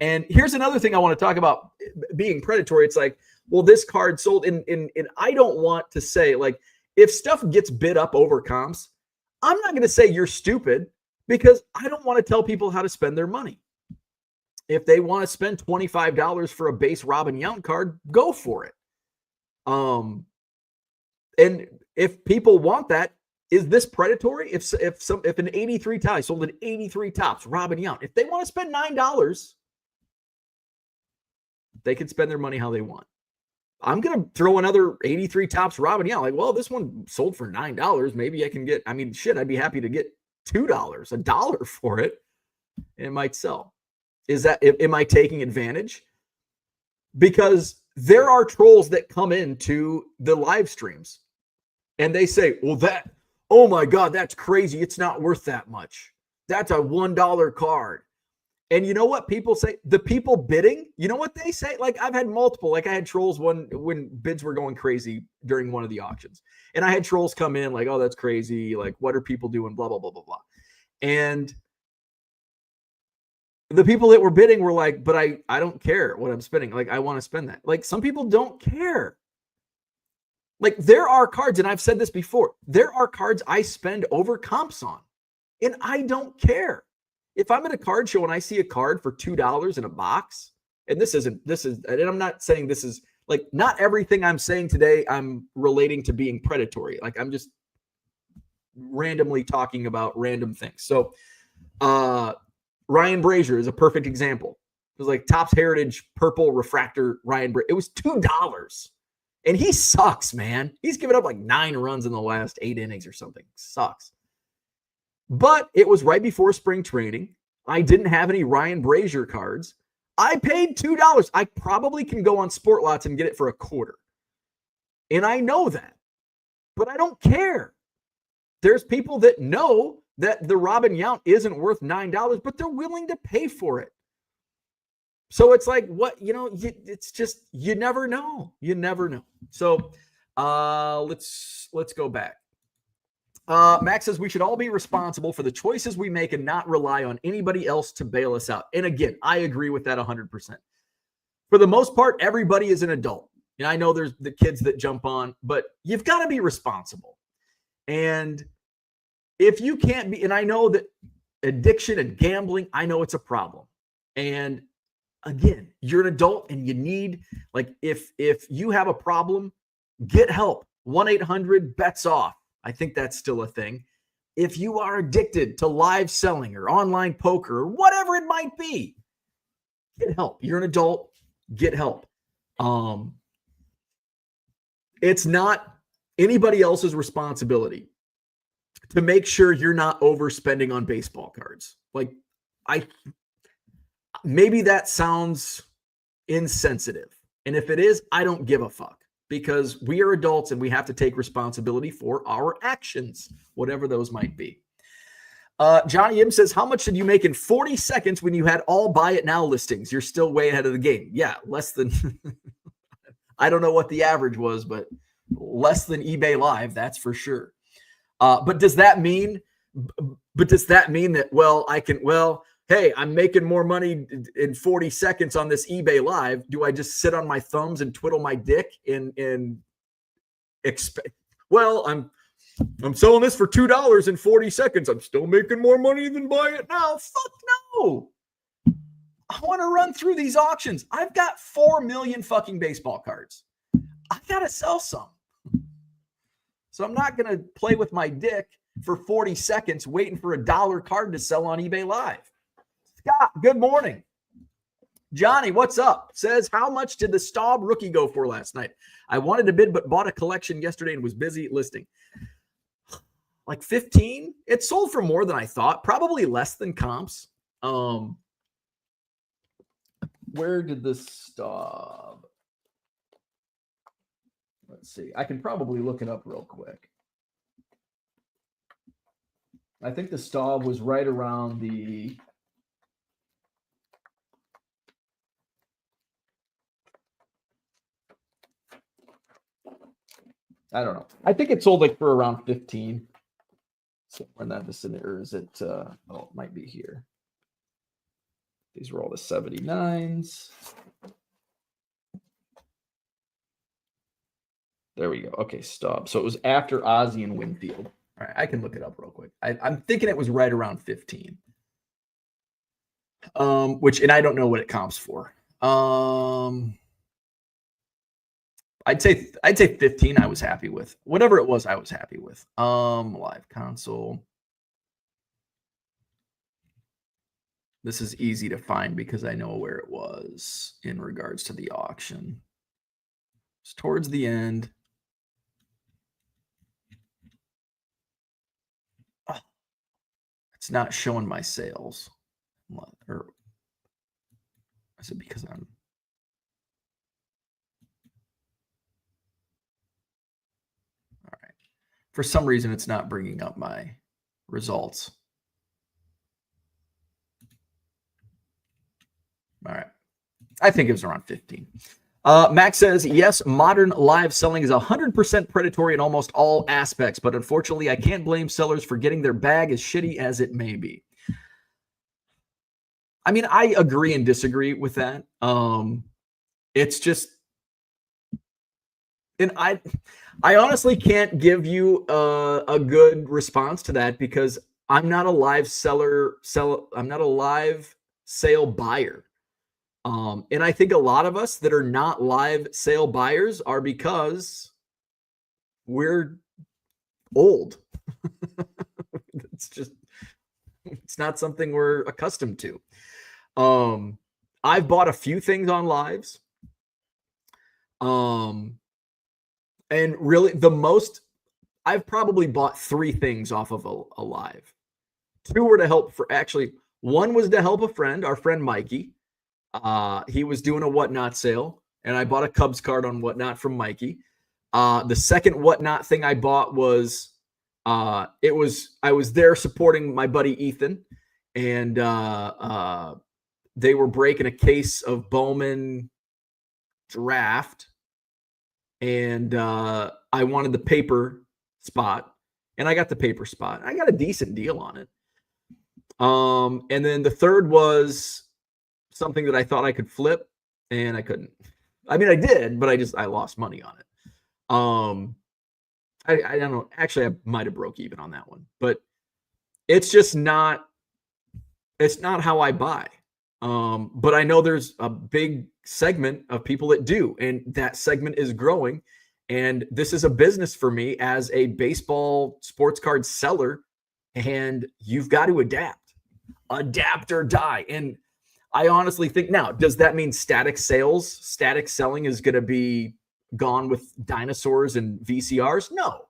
And here's another thing I want to talk about being predatory. It's like, well, this card sold and I don't want to say, like, if stuff gets bid up over comps, I'm not going to say you're stupid, because I don't want to tell people how to spend their money. If they want to spend $25 for a base Robin Yount card, go for it. And if people want that, is this predatory? If an 83 top, I sold an 83 tops Robin Yount, if they want to spend $9, they can spend their money how they want. I'm going to throw another 83 tops Robin Yount. Like, well, this one sold for $9. Maybe I can get, I'd be happy to get $2, $1 for it. And it might sell. Am I taking advantage? Because there are trolls that come into the live streams and they say, well, oh my God, that's crazy. It's not worth that much. That's a $1 card. And you know what people say? The people bidding, you know what they say? Like, I've had multiple, like I had trolls when bids were going crazy during one of the auctions. And I had trolls come in like, oh, that's crazy. Like, what are people doing? Blah, blah, blah, blah, blah. And the people that were bidding were like, but I don't care what I'm spending. Like, I want to spend that. Like, some people don't care. Like, there are cards, and I've said this before, there are cards I spend over comps on, and I don't care. If I'm at a card show and I see a card for $2 in a box, and and I'm not saying this is, like, not everything I'm saying today I'm relating to being predatory. Like, I'm just randomly talking about random things. So Ryan Brazier is a perfect example. It was like Topps Heritage purple refractor Ryan Brazier. It was $2. And he sucks, man. He's given up like 9 runs in the last 8 innings or something. Sucks. But it was right before spring training. I didn't have any Ryan Brazier cards. I paid $2. I probably can go on Sport Lots and get it for $0.25. And I know that, but I don't care. There's people that know that the Robin Yount isn't worth $9, but they're willing to pay for it. So it's like, what, it's just, you never know. You never know. So let's go back. Max says we should all be responsible for the choices we make and not rely on anybody else to bail us out. And again, I agree with that 100%. For the most part, everybody is an adult. And I know there's the kids that jump on, but you've got to be responsible. And if you can't be, and I know that addiction and gambling, I know it's a problem. And again, you're an adult and you need, like, if you have a problem, get help. 1-800-BETS-OFF. I think that's still a thing. If you are addicted to live selling or online poker or whatever it might be, get help. You're an adult, get help. It's not anybody else's responsibility to make sure you're not overspending on baseball cards. Like, maybe that sounds insensitive. And if it is, I don't give a fuck, because we are adults and we have to take responsibility for our actions, whatever those might be. Johnny M says, how much did you make in 40 seconds when you had all buy it now listings? You're still way ahead of the game. Yeah, less than, I don't know what the average was, but less than eBay Live, that's for sure. But does that mean that, hey, I'm making more money in 40 seconds on this eBay Live. Do I just sit on my thumbs and twiddle my dick and expect, I'm selling this for $2 in 40 seconds. I'm still making more money than buy it now. Fuck no. I want to run through these auctions. I've got 4 million fucking baseball cards. I got to sell some. So I'm not going to play with my dick for 40 seconds waiting for a $1 card to sell on eBay Live. Scott, good morning. Johnny, what's up? Says, how much did the Staub rookie go for last night? I wanted to bid, but bought a collection yesterday and was busy listing. Like 15? It sold for more than I thought. Probably less than comps. Where did this Staub? Let's see. I can probably look it up real quick. I think the Staub was right around the... I don't know. I think it sold like for around 15. Somewhere in that vicinity. Or is it? It might be here. These were all the 79s. There we go. Okay, stop. So it was after Ozzie and Winfield. All right, I can look it up real quick. I'm thinking it was right around 15. And I don't know what it comps for. I'd say 15 I was happy with. Whatever it was, I was happy with. Live console. This is easy to find because I know where it was in regards to the auction. It's towards the end. Oh, it's not showing my sales. Or is it because I'm... All right. For some reason, it's not bringing up my results. All right. I think it was around 15. Max says, yes, modern live selling is 100% predatory in almost all aspects, but unfortunately, I can't blame sellers for getting their bag as shitty as it may be. I mean, I agree and disagree with that. It's just, and I honestly can't give you a good response to that because I'm not a live I'm not a live sale buyer. And I think a lot of us that are not live sale buyers are because we're old. It's not something we're accustomed to. I've bought a few things on lives. And really the most, I've probably bought 3 things off of a live. 2 were to help one was to help a friend, our friend Mikey. He was doing a Whatnot sale, and I bought a Cubs card on Whatnot from Mikey. The second Whatnot thing I bought was I was there supporting my buddy Ethan, and they were breaking a case of Bowman Draft, and I wanted the paper spot, and I got the paper spot. I got a decent deal on it. And then the third was something that I thought I could flip, and I couldn't. I mean, I did, but I lost money on it. I don't know. Actually, I might have broke even on that one, but it's just not. It's not how I buy. But I know there's a big segment of people that do, and that segment is growing. And this is a business for me as a baseball sports card seller, and you've got to adapt or die. And I honestly think now, does that mean static selling is going to be gone with dinosaurs and VCRs? No.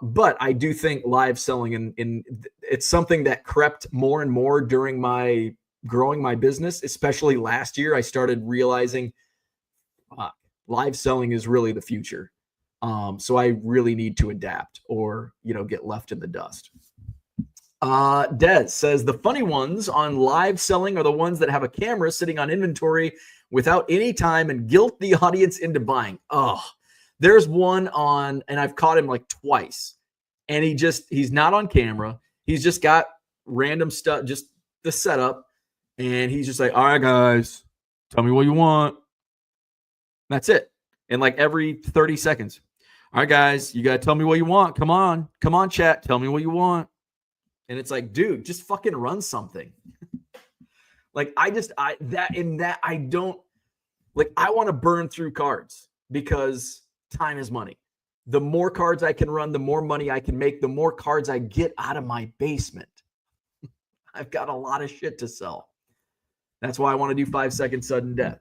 But I do think live selling and it's something that crept more and more during my growing my business, especially last year. I started realizing live selling is really the future. So I really need to adapt or, get left in the dust. Des says the funny ones on live selling are the ones that have a camera sitting on inventory without any time and guilt the audience into buying. Oh, there's one on, and I've caught him like twice, and he's not on camera. He's just got random stuff, just the setup. And he's just like, all right, guys, tell me what you want. That's it. And like every 30 seconds, all right, guys, you got to tell me what you want. Come on, chat. Tell me what you want. And it's like, dude, just fucking run something. Like I want to burn through cards because time is money. The more cards I can run, the more money I can make, the more cards I get out of my basement. I've got a lot of shit to sell. That's why I want to do 5-second sudden death.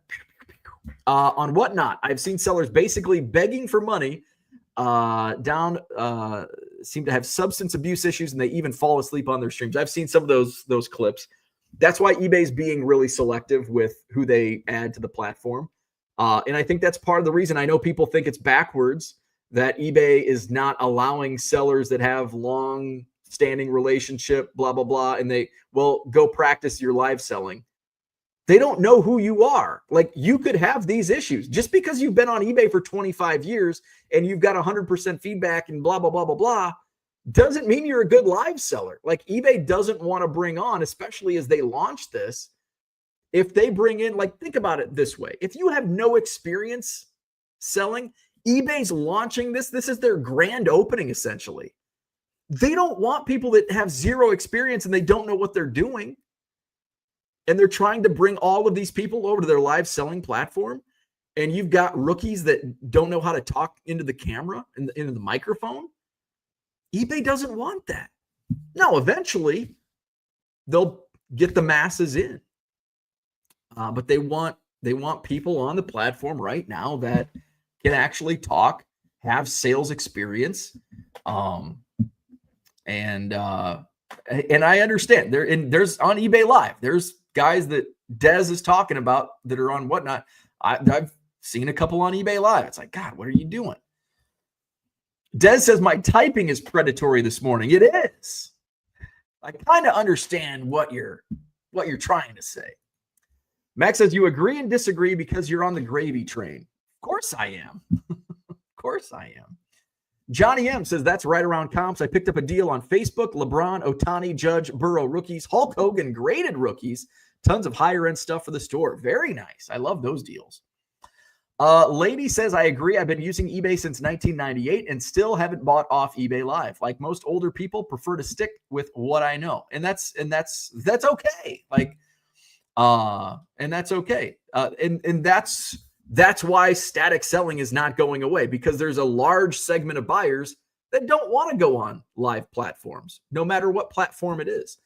On Whatnot, I've seen sellers basically begging for money seem to have substance abuse issues, and they even fall asleep on their streams. I've seen some of those clips. That's why eBay's being really selective with who they add to the platform. And I think that's part of the reason. I know people think it's backwards that eBay is not allowing sellers that have long-standing relationship, blah, blah, blah, and they will go practice your live selling. They don't know who you are. Like, you could have these issues. Just because you've been on eBay for 25 years and you've got 100% feedback and blah, blah, blah, blah, blah, doesn't mean you're a good live seller. Like, eBay doesn't want to bring on, especially as they launch this, if they bring in, like, think about it this way. If you have no experience selling, eBay's launching this. This is their grand opening, essentially. They don't want people that have zero experience and they don't know what they're doing. And they're trying to bring all of these people over to their live selling platform. And you've got rookies that don't know how to talk into the camera and into the microphone. eBay doesn't want that. Now, eventually, they'll get the masses in. But they want people on the platform right now that can actually talk, have sales experience. And I understand. There's on eBay Live, there's guys that Dez is talking about that are on Whatnot. I've seen a couple on eBay Live. It's like, God, what are you doing? Dez says my typing is predatory this morning. It is. I kind of understand what you're trying to say. Max says you agree and disagree because you're on the gravy train. Of course I am. Of course I am. Johnny M says that's right around comps. I picked up a deal on Facebook. LeBron, Ohtani, Judge, Burrow rookies, Hulk Hogan graded rookies, tons of higher end stuff for the store. Very nice. I love those deals. Lady says I agree. I've been using eBay since 1998 and still haven't bought off eBay Live. Like most older people, prefer to stick with what I know, and that's okay. Like, and that's okay. And that's why static selling is not going away, because there's a large segment of buyers that don't want to go on live platforms, no matter what platform it is.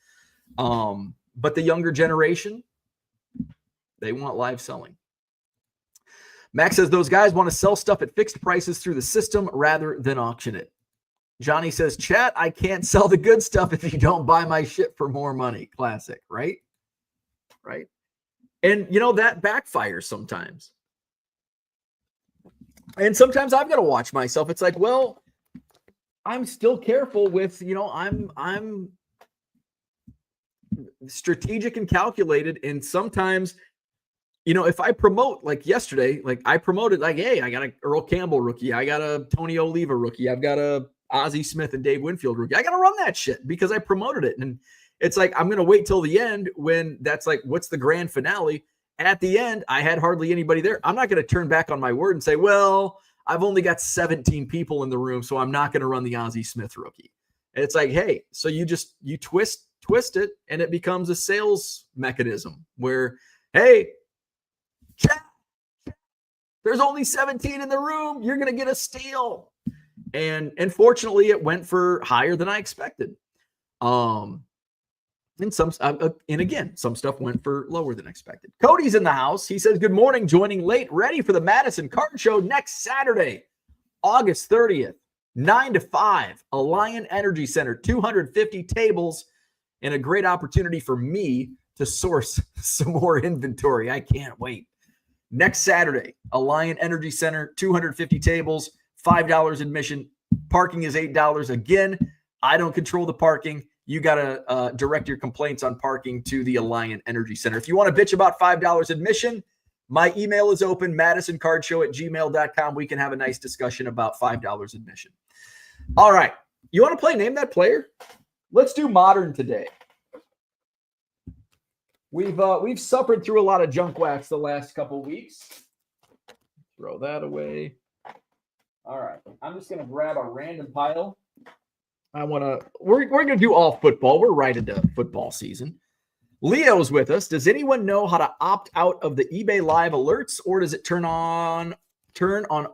But the younger generation, they want live selling. Max says those guys want to sell stuff at fixed prices through the system rather than auction it. Johnny says, chat, I can't sell the good stuff if you don't buy my shit for more money. Classic, right? Right? And, that backfires sometimes. And sometimes I've got to watch myself. It's like, well, I'm still careful with, I'm strategic and calculated. And sometimes, if I promote, like yesterday, like I promoted, like, hey, I got a Earl Campbell rookie. I got a Tony Oliva rookie. I've got a Ozzie Smith and Dave Winfield rookie. I got to run that shit because I promoted it. And it's like, I'm going to wait till the end when that's like, what's the grand finale? At the end, I had hardly anybody there. I'm not going to turn back on my word and say, well, I've only got 17 people in the room, so I'm not going to run the Ozzie Smith rookie. And it's like, hey, so you twist it, and it becomes a sales mechanism where, hey, chat, there's only 17 in the room. You're going to get a steal. And fortunately, it went for higher than I expected. And again, some stuff went for lower than expected. Cody's in the house. He says, good morning, joining late, ready for the Madison Card Show next Saturday, August 30th, 9 to 5, Alliant Energy Center, 250 tables, and a great opportunity for me to source some more inventory. I can't wait. Next Saturday, Alliant Energy Center, 250 tables, $5 admission. Parking is $8. Again, I don't control the parking. You got to direct your complaints on parking to the Alliant Energy Center. If you want to bitch about $5 admission, my email is open, madisoncardshow@gmail.com. We can have a nice discussion about $5 admission. All right. You want to play Name That Player? Let's do Modern today. We've suffered through a lot of junk wax the last couple weeks. Throw that away. All right. I'm just going to grab a random pile. We're going to do all football. We're right into football season. Leo's with us. Does anyone know how to opt out of the eBay Live alerts, or does it turn on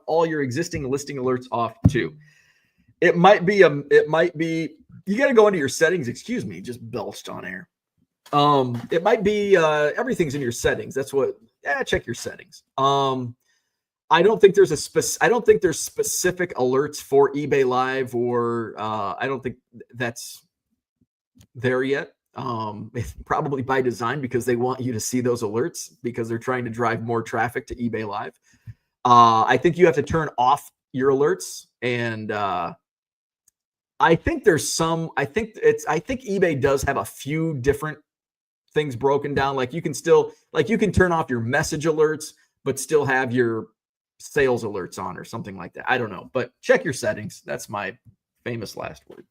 all your existing listing alerts off too? It might be, you got to go into your settings. Excuse me, just belched on air. It might be, everything's in your settings. That's what, check your settings. I don't think there's specific alerts for eBay Live, or I don't think that's there yet. It's probably by design because they want you to see those alerts because they're trying to drive more traffic to eBay Live. I think you have to turn off your alerts, and I think eBay does have a few different things broken down. Like you can turn off your message alerts, but still have your sales alerts on or something like that. I don't know, but check your settings. That's my famous last word.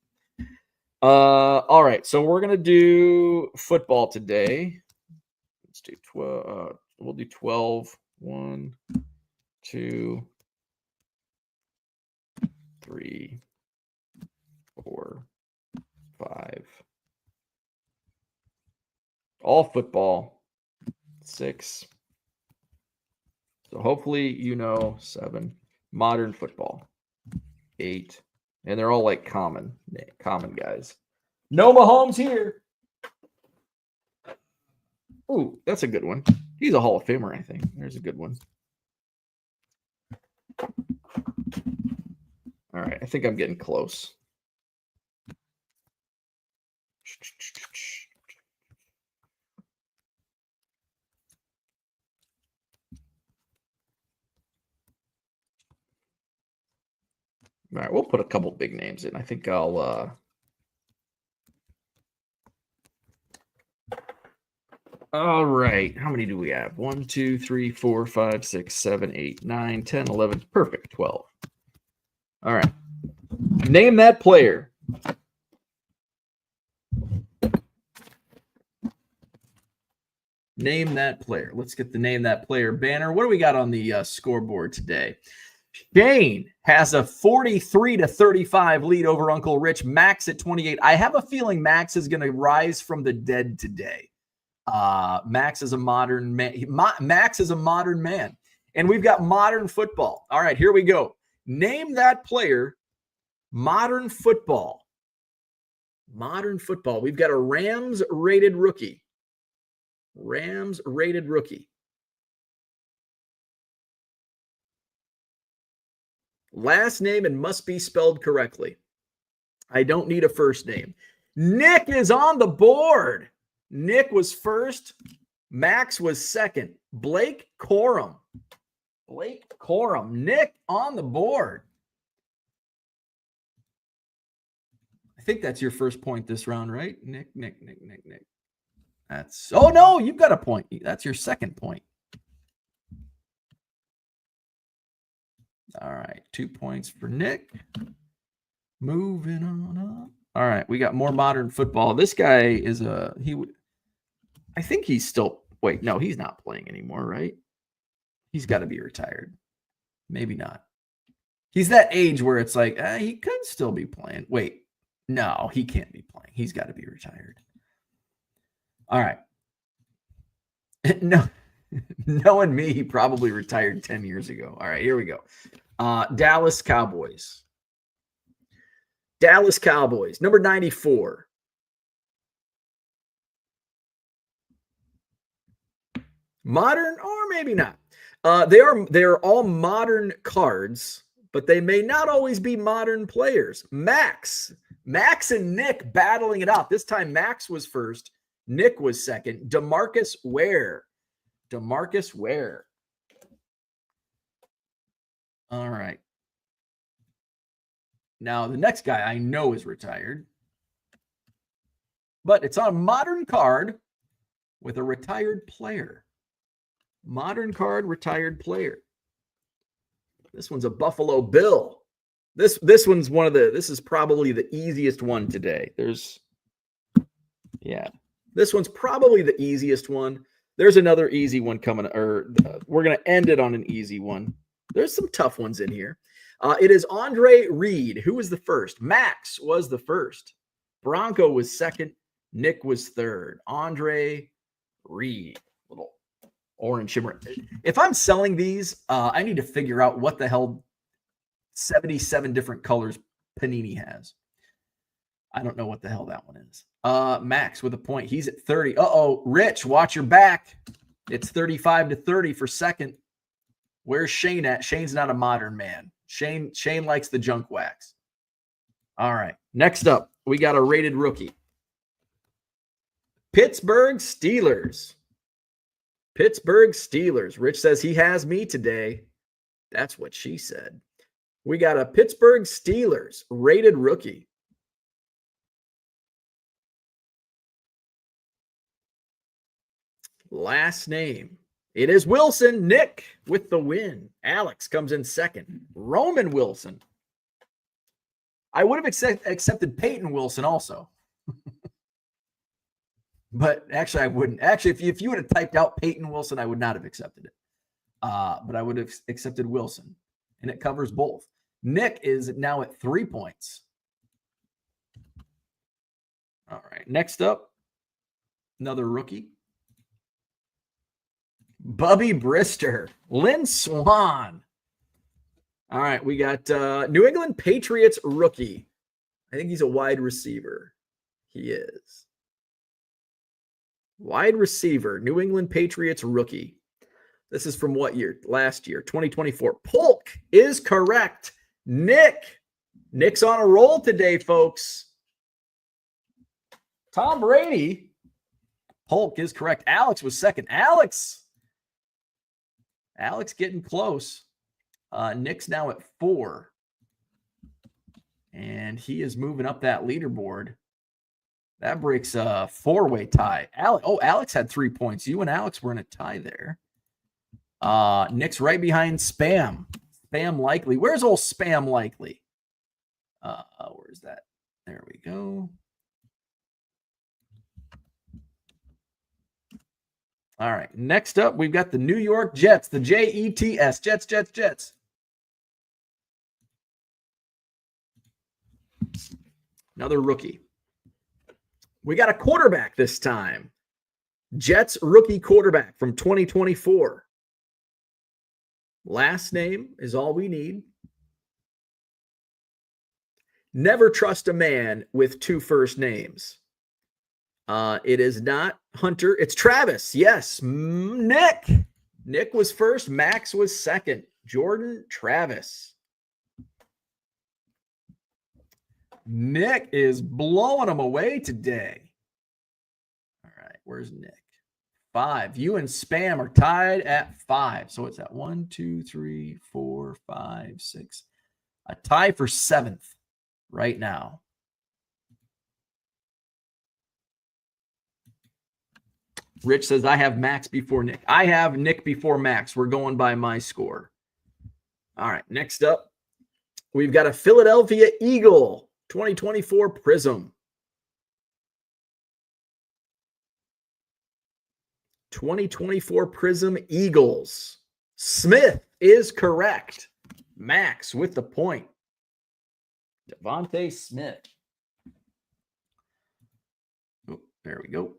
All right. So we're going to do football today. Let's do 12. We'll do 12. 1, 2, 3, 4, 5. All football. 6. So hopefully 7. Modern football. 8. And they're all like common guys. No Mahomes here. Ooh, that's a good one. He's a Hall of Famer, I think. There's a good one. All right, I think I'm getting close. All right, we'll put a couple big names in. I think I'll all right. How many do we have? 1, 2, 3, 4, 5, 6, 7, 8, 9, 10, 11. Perfect. 12. All right. Name that player. Name that player. Let's get the Name That Player banner. What do we got on the scoreboard today? Shane has a 43-35 lead over Uncle Rich. Max at 28. I have a feeling Max is going to rise from the dead today. Max is a modern man. Max is a modern man. And we've got modern football. All right, here we go. Name that player. Modern football. Modern football. We've got a Rams rated rookie. Rams rated rookie. Last name and must be spelled correctly. I don't need a first name. Nick is on the board. Nick was first. Max was second. Blake Corum. Nick on the board. I think that's your first point this round, right? Nick. That's, oh no, you've got a point. That's your second point. All right, 2 points for Nick. Moving on up. All right, we got more modern football. This guy is I think he's still, wait, no, he's not playing anymore, right? He's got to be retired. Maybe not. He's that age where it's like, he could still be playing. Wait, no, he can't be playing. He's got to be retired. All right. No, knowing me, he probably retired 10 years ago. All right, here we go. Dallas Cowboys. Number 94. Modern, or maybe not. They are all modern cards, but they may not always be modern players. Max and Nick battling it out. This time Max was first. Nick was second. DeMarcus Ware. All right. Now, the next guy I know is retired, but it's on a modern card with a retired player. Modern card, retired player. This one's a Buffalo Bill. This one's this is probably the easiest one today. This one's probably the easiest one. There's another easy one coming, or we're going to end it on an easy one. There's some tough ones in here. It is Andre Reed. Who was the first? Max was the first. Bronco was second. Nick was third. Andre Reed. Little orange shimmer. If I'm selling these, I need to figure out what the hell 77 different colors Panini has. I don't know what the hell that one is. Max with a point. He's at 30. Rich, watch your back. It's 35-30 for second. Where's Shane at? Shane's not a modern man. Shane likes the junk wax. All right. Next up, we got a rated rookie. Pittsburgh Steelers. Rich says he has me today. That's what she said. We got a Pittsburgh Steelers rated rookie. Last name. It is Wilson. Nick with the win. Alex comes in second. Roman Wilson. I would have accepted Peyton Wilson also. But actually, I wouldn't. Actually, if you would have typed out Peyton Wilson, I would not have accepted it. But I would have accepted Wilson. And it covers both. Nick is now at 3 points. All right. Next up, another rookie. Bubby Brister. Lynn Swan. All right. We got New England Patriots rookie. I think he's a wide receiver. He is. Wide receiver. New England Patriots rookie. This is from what year? Last year, 2024. Polk is correct. Nick's on a roll today, folks. Tom Brady. Polk is correct. Alex was second. Alex getting close. Nick's now at 4. And he is moving up that leaderboard. That breaks a 4-way tie. Alex had 3 points. You and Alex were in a tie there. Nick's right behind Spam. Spam Likely. Where's old Spam Likely? Where's that? There we go. All right. Next up, we've got the New York Jets. The Jets. Jets. Another rookie. We got a quarterback this time. Jets rookie quarterback from 2024. Last name is all we need. Never trust a man with 2 first names. It is not Hunter. It's Travis. Yes. Nick. Nick was first. Max was second. Jordan Travis. Nick is blowing them away today. All right. Where's Nick? 5. You and Spam are tied at 5. So it's at 1, 2, 3, 4, 5, 6. A tie for 7th right now. Rich says, I have Max before Nick. I have Nick before Max. We're going by my score. All right, next up, we've got a Philadelphia Eagle 2024 Prism. 2024 Prism Eagles. Smith is correct. Max with the point. Devontae Smith. Oh, there we go.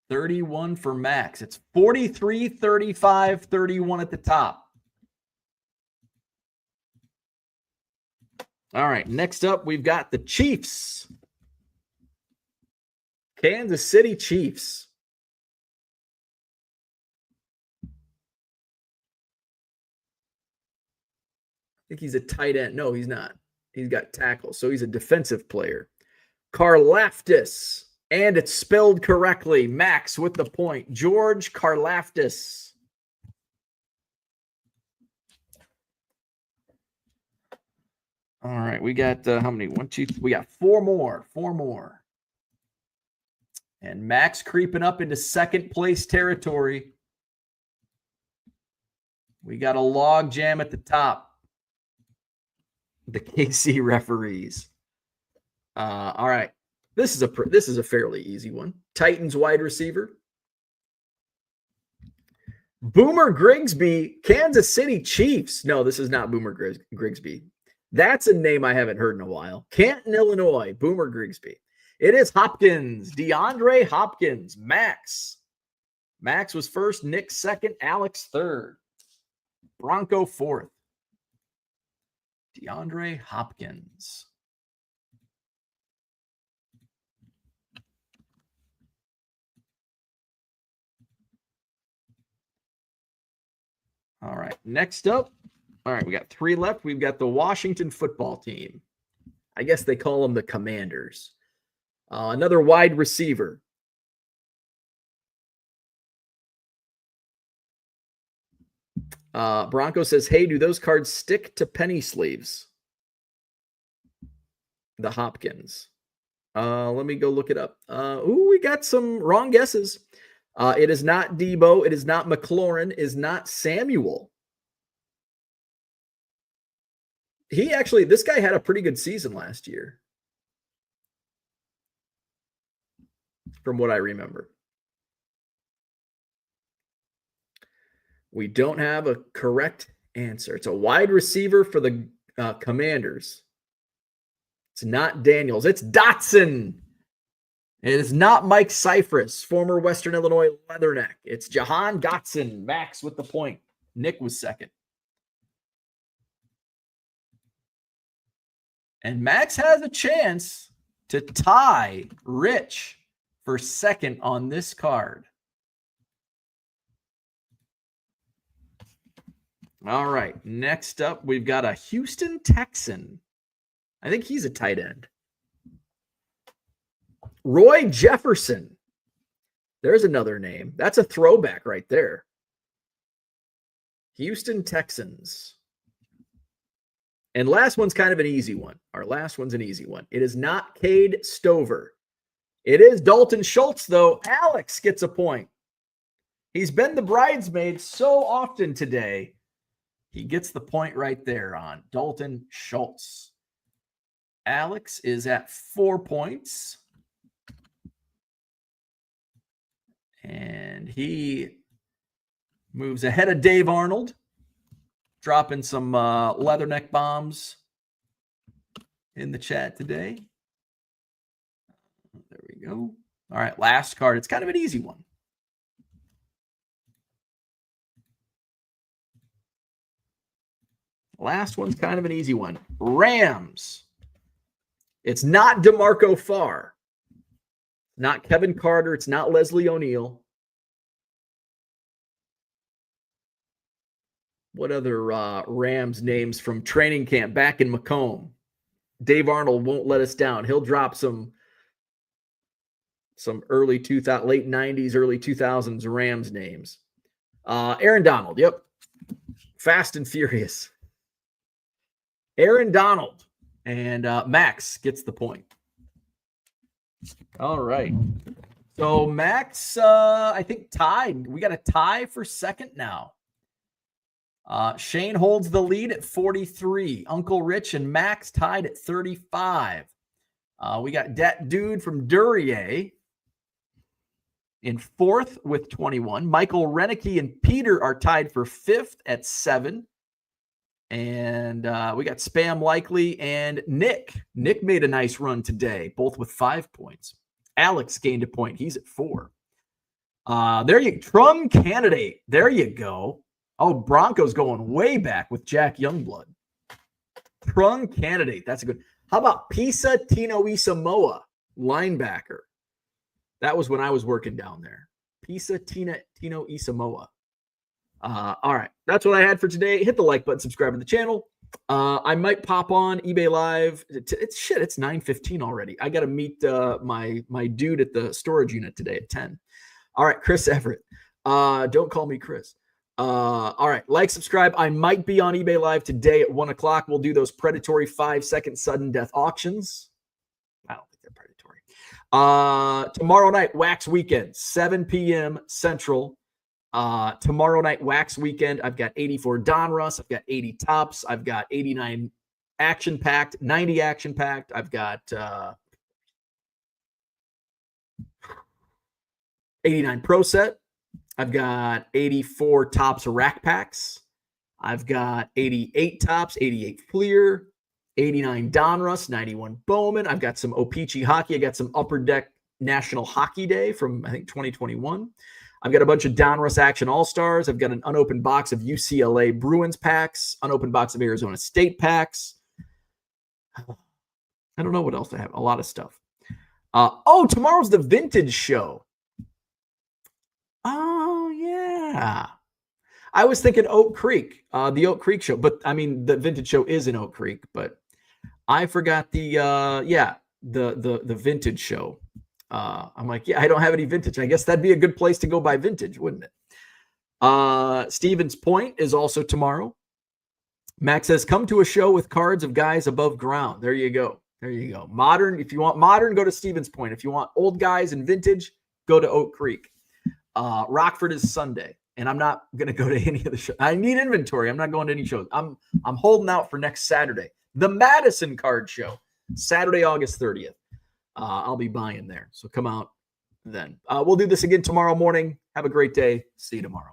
$31 for Max. It's 43, 35, 31 at the top. All right, next up, we've got the Chiefs. Kansas City Chiefs. I think he's a tight end. No, he's not. He's got tackles, so he's a defensive player. Karlaftis. And it's spelled correctly. Max with the point. George Karlaftis. All right, we got how many? 1, 2, 3. We got 4 more. 4 more. And Max creeping up into second place territory. We got a log jam at the top. The KC referees. All right. This is a fairly easy one. Titans wide receiver. Boomer Grigsby, Kansas City Chiefs. No, this is not Boomer Grigsby. That's a name I haven't heard in a while. Canton, Illinois, Boomer Grigsby. It is Hopkins, DeAndre Hopkins, Max. Max was first, Nick second, Alex third. Bronco fourth. DeAndre Hopkins. All right, next up. All right, we got 3 left. We've got the Washington football team. I guess they call them the Commanders. Another wide receiver. Bronco says, hey, do those cards stick to penny sleeves? The Hopkins. Let me go look it up. We got some wrong guesses. It is not Debo. It is not McLaurin. It is not Samuel. This guy had a pretty good season last year. From what I remember. We don't have a correct answer. It's a wide receiver for the Commanders. It's not Daniels. It's Dotson. It is not Mike Cyphers, former Western Illinois Leatherneck. It's Jahan Dotson. Max with the point. Nick was second. And Max has a chance to tie Rich for second on this card. All right. Next up, we've got a Houston Texan. I think he's a tight end. Roy Jefferson. There's another name. That's a throwback right there. Houston Texans. And last one's kind of an easy one. Our last one's an easy one. It is not Cade Stover. It is Dalton Schultz, though. Alex gets a point. He's been the bridesmaid so often today. He gets the point right there on Dalton Schultz. Alex is at 4 points. And he moves ahead of Dave Arnold, dropping some leatherneck bombs in the chat today. There we go. All right, last card. It's kind of an easy one. Last one's kind of an easy one. Rams. It's not DeMarco Farr. Not Kevin Carter. It's not Leslie O'Neal. What other Rams names from training camp back in Macomb? Dave Arnold won't let us down. He'll drop some some late 90s, early 2000s Rams names. Aaron Donald. Yep. Fast and Furious. Aaron Donald. And Max gets the point. All right. So Max, I think tied. We got a tie for second now. Shane holds the lead at 43. Uncle Rich and Max tied at 35. We got Dat Dude from Duryea in fourth with 21. Michael Renicky and Peter are tied for fifth at 7. And we got Spam Likely and Nick. Nick made a nice run today, both with 5 points. Alex gained a point. He's at 4. Trum Candidate. There you go. Oh, Broncos going way back with Jack Youngblood. Trum Candidate. That's a good. How about Pisa Tino Isamoa, linebacker? That was when I was working down there. Pisa Tino Isamoa. All right. That's what I had for today. Hit the like button, subscribe to the channel. I might pop on eBay Live. It's 9:15 already. I got to meet my dude at the storage unit today at 10. All right, Chris Everett. Don't call me Chris. All right, like, subscribe. I might be on eBay Live today at 1 o'clock. We'll do those predatory 5-second sudden death auctions. I don't think they're predatory. Tomorrow night, Wax Weekend, 7 p.m. Central. Tomorrow night, Wax Weekend. I've got 84 Donruss. I've got 80 Tops. I've got 89 Action Packed, 90 Action Packed. I've got 89 Pro Set. I've got 84 Tops Rack Packs. I've got 88 Tops, 88 Fleer, 89 Donruss, 91 Bowman. I've got some O-Pee-Chee hockey. I got some Upper Deck National Hockey Day from, I think, 2021. I've got a bunch of Donruss Action All-Stars. I've got an unopened box of UCLA Bruins packs, unopened box of Arizona State packs. I don't know what else I have. A lot of stuff. Tomorrow's the Vintage Show. Oh, yeah. I was thinking Oak Creek, the Oak Creek Show. But, I mean, the Vintage Show is in Oak Creek. But I forgot the Vintage Show. I'm like, yeah, I don't have any vintage. I guess that'd be a good place to go buy vintage, wouldn't it? Stevens Point is also tomorrow. Max says, come to a show with cards of guys above ground. There you go. There you go. Modern, if you want modern, go to Stevens Point. If you want old guys and vintage, go to Oak Creek. Rockford is Sunday, and I'm not going to go to any of the shows. I need inventory. I'm not going to any shows. I'm holding out for next Saturday. The Madison Card Show, Saturday, August 30th. I'll be buying there. So come out then. We'll do this again tomorrow morning. Have a great day. See you tomorrow.